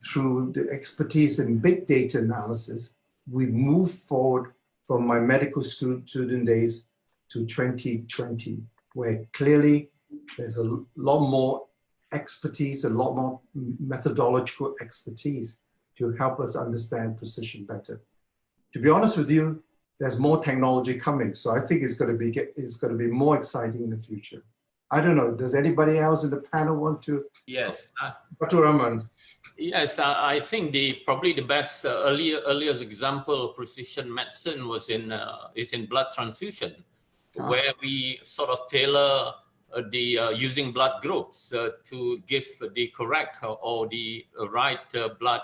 Speaker 9: through the expertise in big data analysis, we moved forward from my medical school student days to 2020, where clearly there's a lot more expertise, a lot more methodological expertise to help us understand precision better. To be honest with you, there's more technology coming, so I think it's going to be more exciting in the future. I don't know. Does anybody else in the panel want to?
Speaker 5: Yes.
Speaker 9: Dr. Rahman.
Speaker 5: Yes, I think probably the best earliest example of precision medicine was is in blood transfusion, where we sort of tailor using blood groups to give the correct or the right blood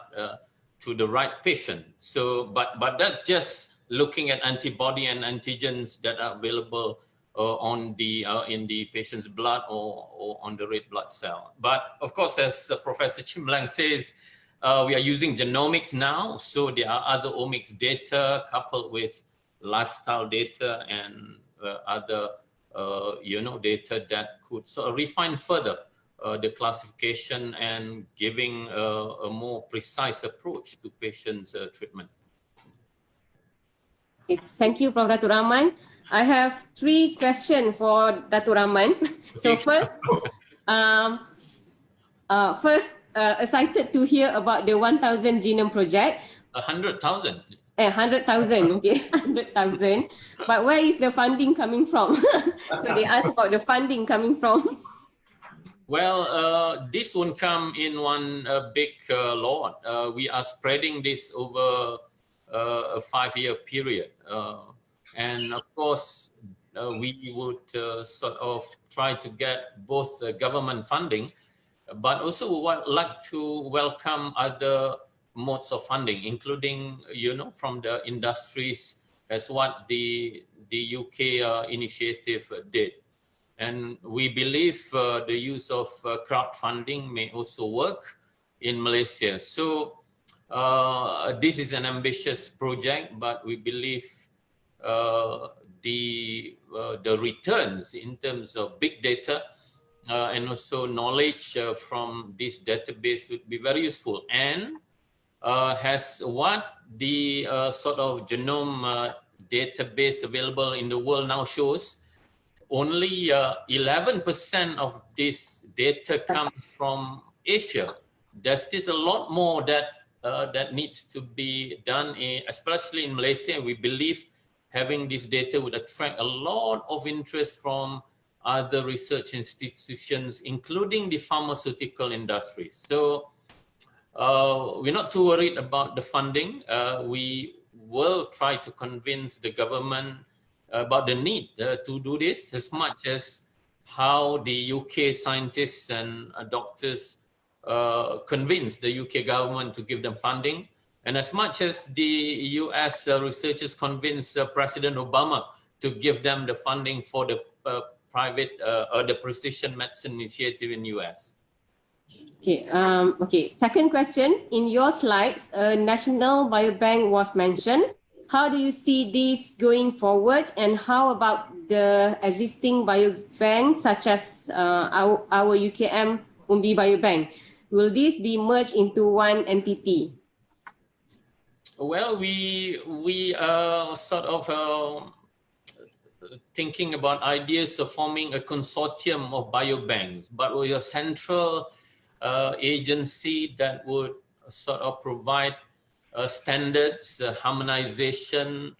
Speaker 5: to the right patient. So, but that's just looking at antibody and antigens that are available in the patient's blood or on the red blood cell. But of course, as Professor Chim Lang says, we are using genomics now, so there are other omics data coupled with lifestyle data and other data that could sort of refine further the classification and giving a more precise approach to patients' treatment.
Speaker 1: Okay, thank you, Prof. Dato Rahman. I have 3 questions for Dato Rahman. So first, excited to hear about the 1,000 genome project.
Speaker 5: 100,000.
Speaker 1: 100,000, okay, 100,000. But where is the funding coming from? So they asked about the funding coming from.
Speaker 5: Well, this won't come in one big lot. We are spreading this over a 5-year period. And of course, we would sort of try to get both government funding, but also we would like to welcome other modes of funding, including, from the industries as what the UK initiative did. And we believe the use of crowdfunding may also work in Malaysia. So this is an ambitious project, but we believe the returns in terms of big data and also knowledge from this database would be very useful, and has what the sort of genome database available in the world now shows. Only 11% of this data comes from Asia. There's still a lot more that needs to be done, especially in Malaysia. We believe having this data would attract a lot of interest from other research institutions, including the pharmaceutical industries. So we're not too worried about the funding. We will try to convince the government about the need to do this, as much as how the UK scientists and doctors convince the UK government to give them funding, and as much as the US researchers convince President Obama to give them the funding for the private or the precision medicine initiative in US.
Speaker 1: Okay. Okay. Second question, in your slides, a national biobank was mentioned. How do you see this going forward, and how about the existing biobanks such as our UKM Umbi Biobank? Will this be merged into one entity?
Speaker 5: Well, we are sort of thinking about ideas of forming a consortium of biobanks, but with a central agency that would sort of provide standards, harmonization,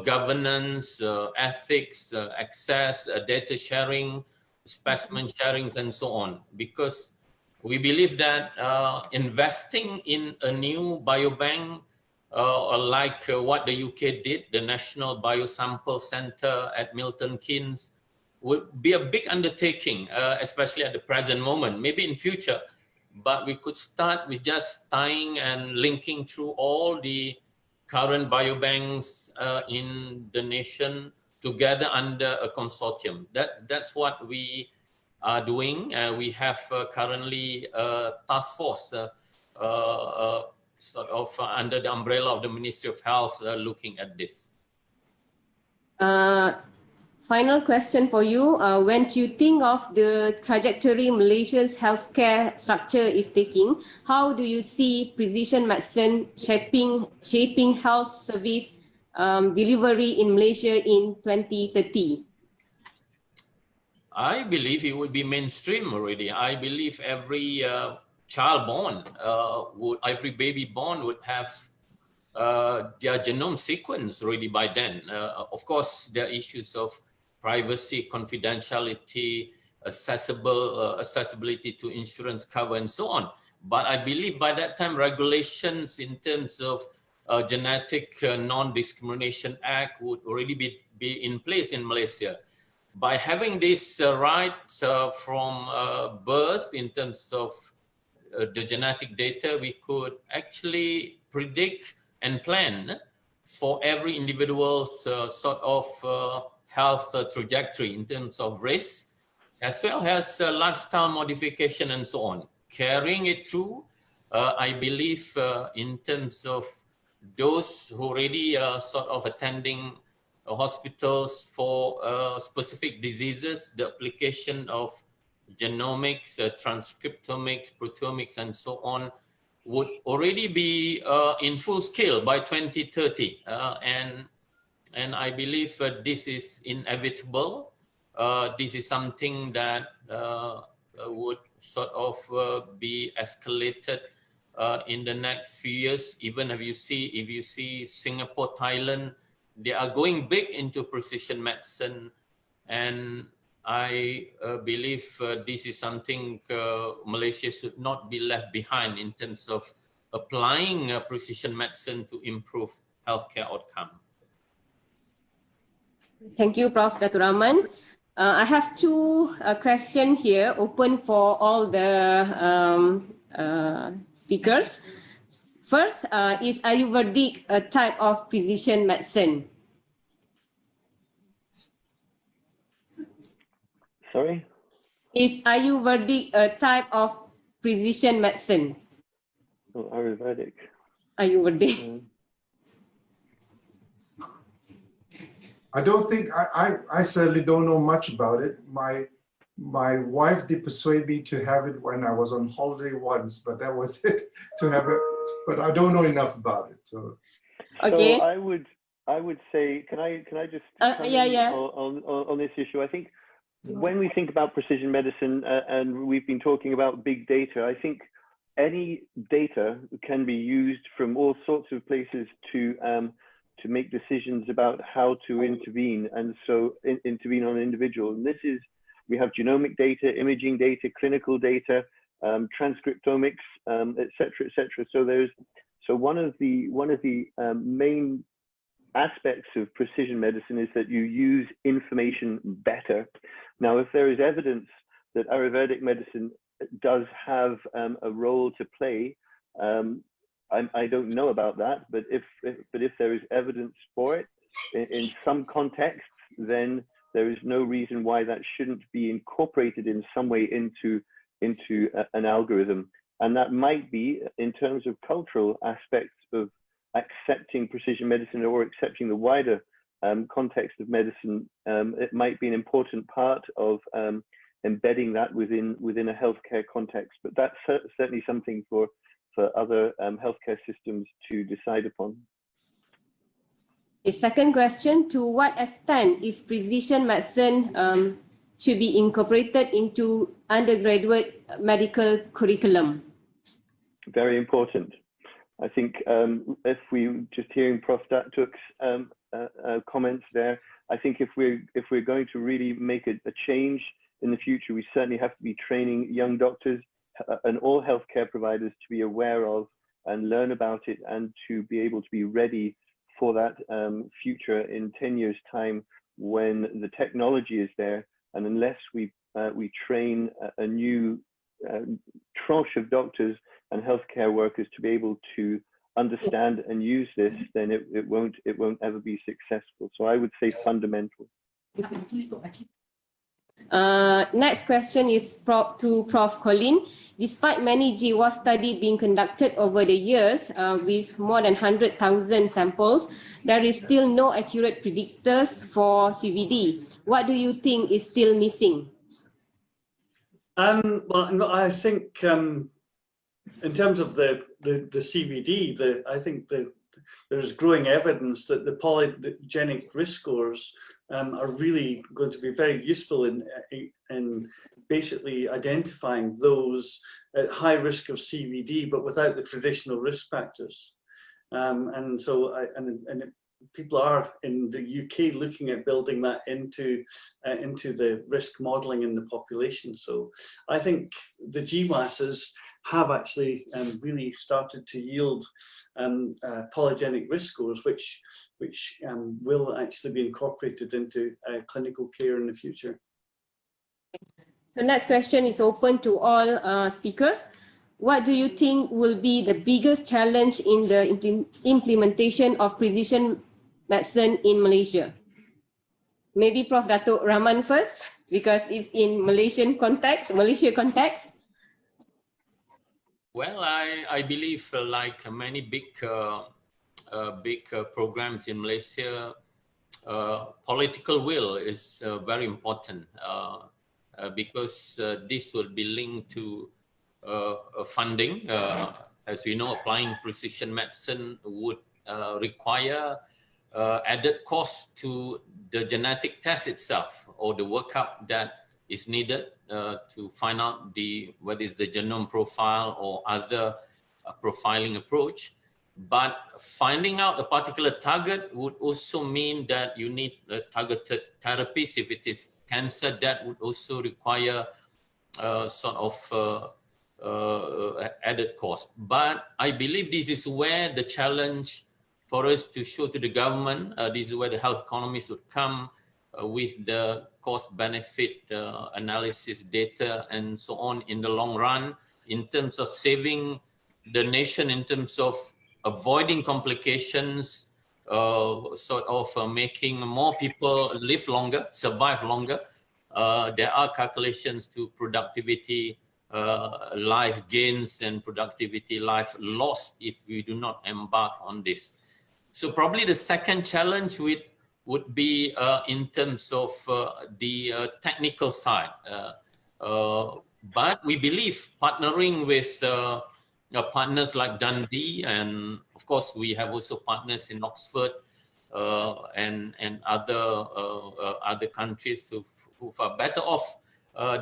Speaker 5: governance, ethics, access, data sharing, specimen sharings, and so on. Because we believe that investing in a new biobank, like what the UK did, the National Biosample Center at Milton Keynes, would be a big undertaking, especially at the present moment, maybe in future. But we could start with just tying and linking through all the current biobanks in the nation together under a consortium. That's what we are doing. We have currently a task force sort of under the umbrella of the Ministry of Health looking at this.
Speaker 1: Final question for you. When you think of the trajectory Malaysia's healthcare structure is taking, how do you see precision medicine shaping health service delivery in Malaysia in 2030?
Speaker 5: I believe it would be mainstream already. I believe every child born, every baby born would have their genome sequence already by then. Of course, there are issues of privacy, confidentiality, accessibility to insurance cover, and so on. But I believe by that time, regulations in terms of Genetic Non-Discrimination Act would already be in place in Malaysia. By having this right from birth in terms of the genetic data, we could actually predict and plan for every individual's sort of health trajectory in terms of risk, as well as lifestyle modification and so on. Carrying it through, I believe in terms of those who already sort of attending hospitals for specific diseases, the application of genomics, transcriptomics, proteomics, and so on would already be in full scale by 2030. And I believe this is inevitable. This is something that would sort of be escalated in the next few years. Even if you see Singapore, Thailand, they are going big into precision medicine, and I believe this is something Malaysia should not be left behind in terms of applying precision medicine to improve healthcare outcome.
Speaker 1: Thank you, Prof. Dato Rahman. I have two questions here open for all the speakers. First, is Ayurvedic a type of precision medicine?
Speaker 10: Sorry?
Speaker 1: Is Ayurvedic a type of precision medicine?
Speaker 10: Oh, Ayurvedic.
Speaker 1: Ayurvedic.
Speaker 9: I don't think, I certainly don't know much about it. My wife did persuade me to have it when I was on holiday once, but that was it, to have it. But I don't know enough about it. So,
Speaker 1: Okay.
Speaker 10: So I would say, can I just on this issue? I think when we think about precision medicine, and we've been talking about big data, I think any data can be used from all sorts of places to make decisions about how to intervene, and so intervene on an individual. And this is, we have genomic data, imaging data, clinical data, transcriptomics, et cetera. So one of the main aspects of precision medicine is that you use information better. Now, if there is evidence that Ayurvedic medicine does have a role to play, I don't know about that, but if there is evidence for it in some contexts, then there is no reason why that shouldn't be incorporated in some way into an algorithm. And that might be in terms of cultural aspects of accepting precision medicine or accepting the wider context of medicine. It might be an important part of embedding that within a healthcare context, but that's certainly something for other healthcare systems to decide upon.
Speaker 1: A second question, to what extent is precision medicine should be incorporated into undergraduate medical curriculum?
Speaker 10: Very important. I think if we just hearing Prof. Datuk's comments there, I think if we're going to really make a change in the future, we certainly have to be training young doctors and all healthcare providers to be aware of and learn about it, and to be able to be ready for that future in 10 years' time when the technology is there. And unless we train a new tranche of doctors and healthcare workers to be able to understand and use this, then it won't ever be successful. So I would say fundamental.
Speaker 1: Next question is to Prof. Colin. Despite many GWAS studies being conducted over the years with more than 100,000 samples, there is still no accurate predictors for CVD. What do you think is still missing?
Speaker 6: Well, I think in terms of the CVD, I think there's growing evidence that the polygenic risk scores are really going to be very useful in basically identifying those at high risk of CVD, but without the traditional risk factors. And so, people are in the UK looking at building that into the risk modelling in the population. So I think the GWASs have actually really started to yield polygenic risk scores, which will actually be incorporated into clinical care in the future.
Speaker 1: So next question is open to all speakers. What do you think will be the biggest challenge in the implementation of precision medicine in Malaysia? Maybe Prof. Dato Rahman first, because it's in Malaysia context.
Speaker 5: Well, I believe like many big programs in Malaysia, political will is very important because this will be linked to funding. As we know, applying precision medicine would require added cost to the genetic test itself, or the workup that is needed to find out whether it's the genome profile or other profiling approach. But finding out a particular target would also mean that you need targeted therapies. If it is cancer, that would also require sort of added cost. But I believe this is where the challenge for us to show to the government, this is where the health economists would come with the cost-benefit analysis data and so on in the long run, in terms of saving the nation, in terms of avoiding complications, sort of making more people live longer, survive longer, there are calculations to productivity, life gains and productivity, life lost if we do not embark on this. So probably the second challenge would be in terms of the technical side. But we believe partnering with partners like Dundee, and of course we have also partners in Oxford and other countries who are better off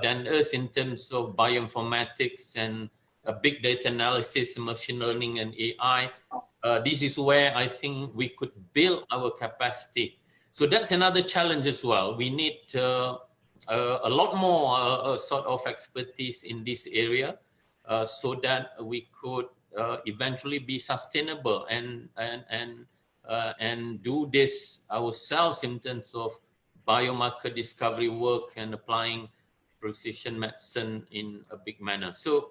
Speaker 5: than us in terms of bioinformatics and big data analysis, machine learning and AI. This is where I think we could build our capacity. So that's another challenge as well. We need a lot more sort of expertise in this area so that we could eventually be sustainable and do this ourselves in terms of biomarker discovery work and applying precision medicine in a big manner. So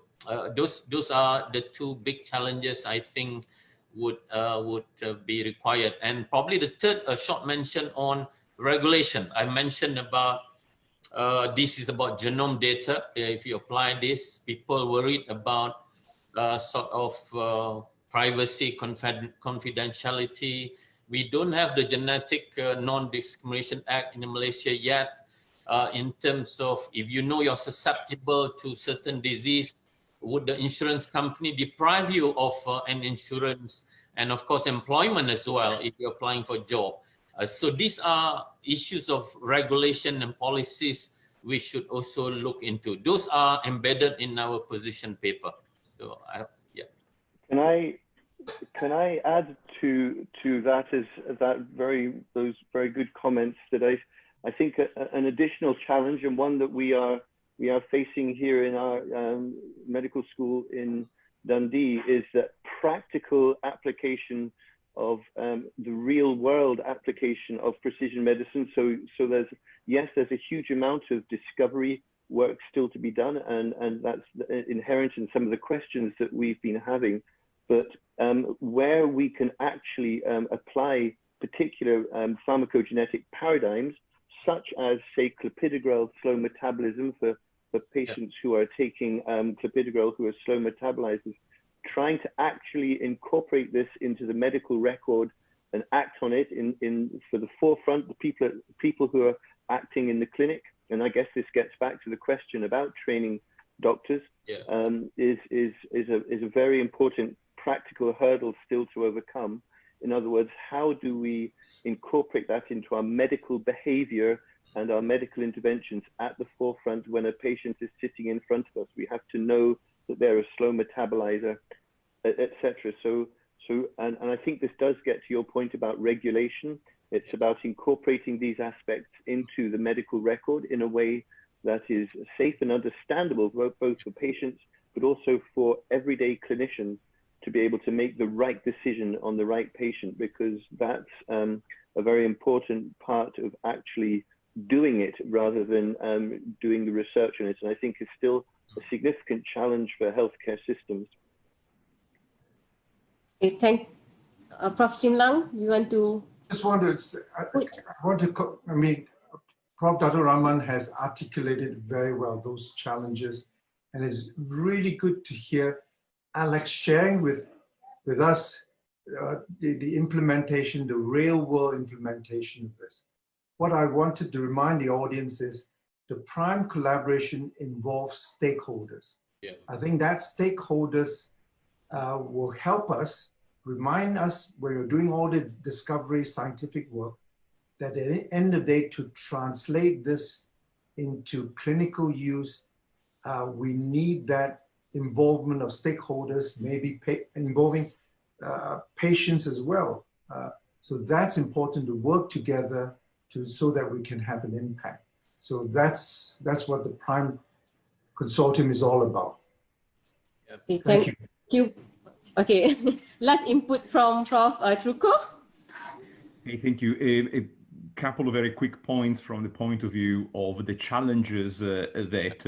Speaker 5: those are the two big challenges I think would be required. And probably the third, a short mention on regulation. I mentioned about this is about genome data. If you apply this, people worried about sort of privacy, confidentiality. We don't have the Genetic Non-Discrimination Act in Malaysia yet. In terms of if you know you're susceptible to certain disease, would the insurance company deprive you of an insurance and of course employment as well if you're applying for a job? So these are issues of regulation and policies we should also look into. Those are embedded in our position paper. So yeah.
Speaker 10: Can I add to that those very good comments that I think an additional challenge, and one that we are facing here in our medical school in Dundee, is that practical application of the real world application of precision medicine. So there's a huge amount of discovery work still to be done, and that's inherent in some of the questions that we've been having. But where we can actually apply particular pharmacogenetic paradigms, such as, say, clopidogrel slow metabolism for patients who are taking clopidogrel who are slow metabolizers, trying to actually incorporate this into the medical record and act on it for the forefront, the people who are acting in the clinic. And I guess this gets back to the question about training doctors, is a very important practical hurdle still to overcome. In other words, how do we incorporate that into our medical behavior and our medical interventions at the forefront when a patient is sitting in front of us? We have to know that they're a slow metabolizer, etc. And I think this does get to your point about regulation. It's about incorporating these aspects into the medical record in a way that is safe and understandable, both for patients, but also for everyday clinicians to be able to make the right decision on the right patient, because that's a very important part of actually doing it rather than doing the research on it. And I think it's still a significant challenge for healthcare systems.
Speaker 1: Okay, thank Prof. Chim Lang, you want to?
Speaker 9: I mean, Prof. Dato Rahman has articulated very well those challenges, and it's really good to hear Alex sharing with us the implementation, the real world implementation of this. What I wanted to remind the audience is the prime collaboration involves stakeholders.
Speaker 5: Yeah.
Speaker 9: I think that stakeholders will help us, remind us when we're doing all the discovery scientific work, that at the end of the day, to translate this into clinical use, we need that involvement of stakeholders, maybe involving patients as well. So that's important to work together so that we can have an impact. So that's what the Prime Consortium is all about.
Speaker 1: Okay, thank you. Okay, last input from Prof. Truko.
Speaker 7: Okay, thank you. A couple of very quick points from the point of view of the challenges that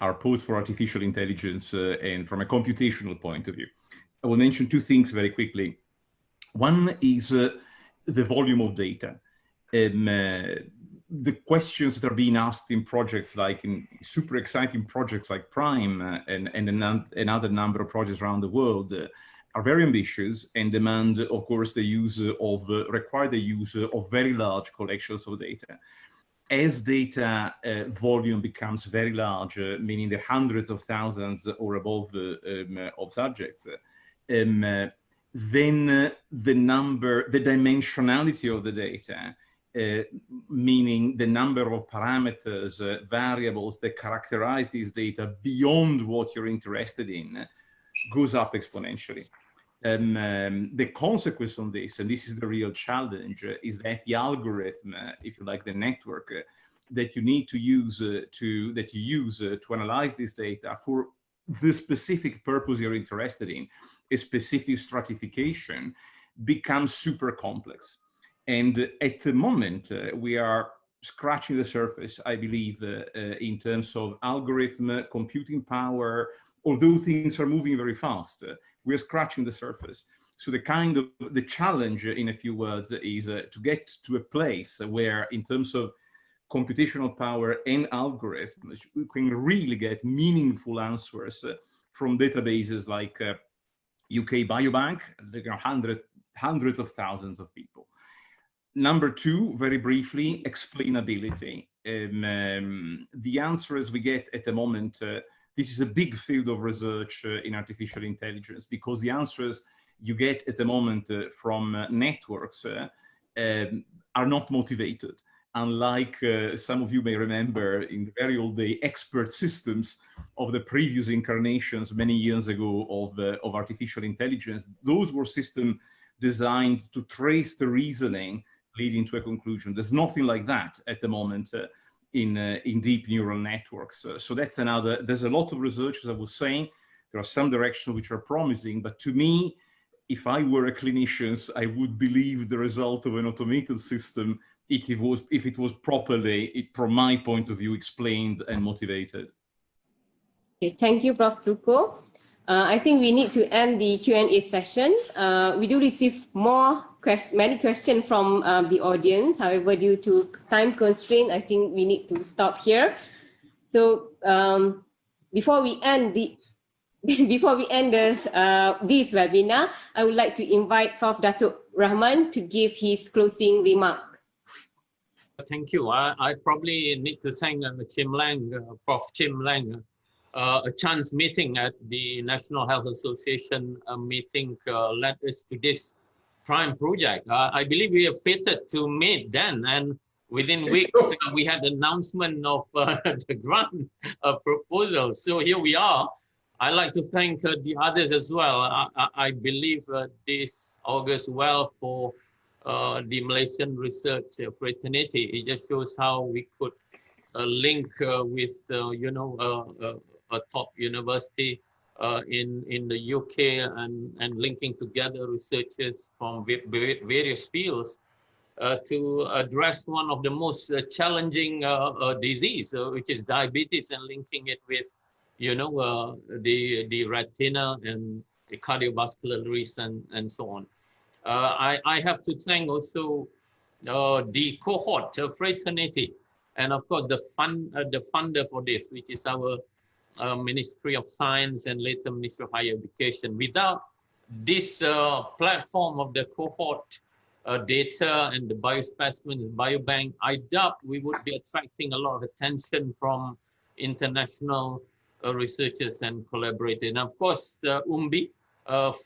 Speaker 7: are posed for artificial intelligence and from a computational point of view. I will mention two things very quickly. One is the volume of data. the questions that are being asked in projects like in super exciting projects like PRIME and another number of projects around the world are very ambitious and demand, of course, the use of, require the use of very large collections of data. As data volume becomes very large, meaning the hundreds of thousands or above of subjects, then the dimensionality of the data, meaning the number of parameters, variables that characterize these data beyond what you're interested in, goes up exponentially. The consequence on this, and this is the real challenge, is that the algorithm, if you like, the network that you need to use to analyze this data for the specific purpose you're interested in, a specific stratification, becomes super complex. And at the moment, we are scratching the surface, I believe, in terms of algorithm, computing power. Although things are moving very fast, we are scratching the surface. So the challenge, in a few words, is to get to a place where, in terms of computational power and algorithms, we can really get meaningful answers from databases like UK Biobank, hundreds of thousands of people. Number two, very briefly, explainability. The answers we get at the moment, this is a big field of research in artificial intelligence, because the answers you get at the moment from networks are not motivated. Unlike some of you may remember in the very old day expert systems of the previous incarnations many years ago of artificial intelligence, those were systems designed to trace the reasoning leading to a conclusion. There's nothing like that at the moment in deep neural networks. So that's another, there's a lot of research, as I was saying. There are some directions which are promising, but to me, if I were a clinician, I would believe the result of an automated system if it was properly, from my point of view, explained and motivated.
Speaker 1: Okay, thank you, Prof. Trucco. I think we need to end the Q&A session. We do receive many questions from the audience. However, due to time constraint, I think we need to stop here. So before we end this webinar, I would like to invite Prof. Dato Rahman to give his closing remark.
Speaker 5: Thank you. I probably need to thank Tim Lang, Prof. Tim Lang. A chance meeting at the National Health Association meeting led us to this PRIME project. I believe we have fated to meet then, and within weeks we had announcement of the grant proposal. So here we are. I'd like to thank the others as well. I believe this augurs well for the Malaysian research fraternity. It just shows how we could link with a top university in the UK and linking together researchers from various fields to address one of the most challenging disease, which is diabetes, and linking it with the retina and the cardiovascular risk and so on. I have to thank also the cohort fraternity, and of course the funder for this, which is our Ministry of Science and later Ministry of Higher Education. Without this platform of the cohort data and the biospecimens, biobank, I doubt we would be attracting a lot of attention from international researchers and collaborators. And of course, Umbi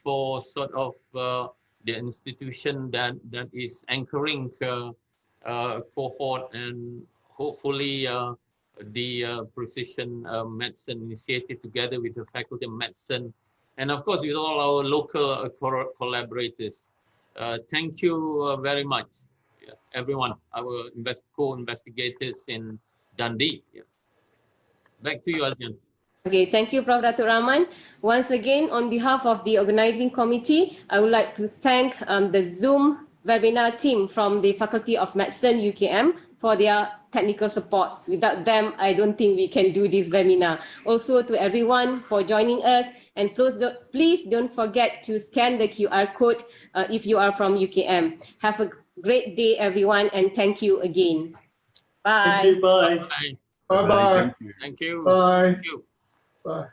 Speaker 5: for sort of the institution that is anchoring cohort, and hopefully the precision medicine initiative together with the Faculty of Medicine, and of course with all our local collaborators. Thank you very much, everyone, our co-investigators in Dundee. Back to you, Adrian.
Speaker 1: Okay, thank you, Prof. Dato Rahman. Once again, on behalf of the organizing committee, I would like to thank the Zoom webinar team from the Faculty of Medicine UKM for their technical supports. Without them, I don't think we can do this webinar. Also to everyone for joining us, and please don't forget to scan the QR code if you are from UKM. Have a great day, everyone, and thank you again. Bye.
Speaker 6: Thank you. Bye.
Speaker 11: Bye.
Speaker 9: Bye-bye.
Speaker 7: Thank you.
Speaker 11: Thank you.
Speaker 9: Bye.
Speaker 11: Thank you.
Speaker 9: Bye.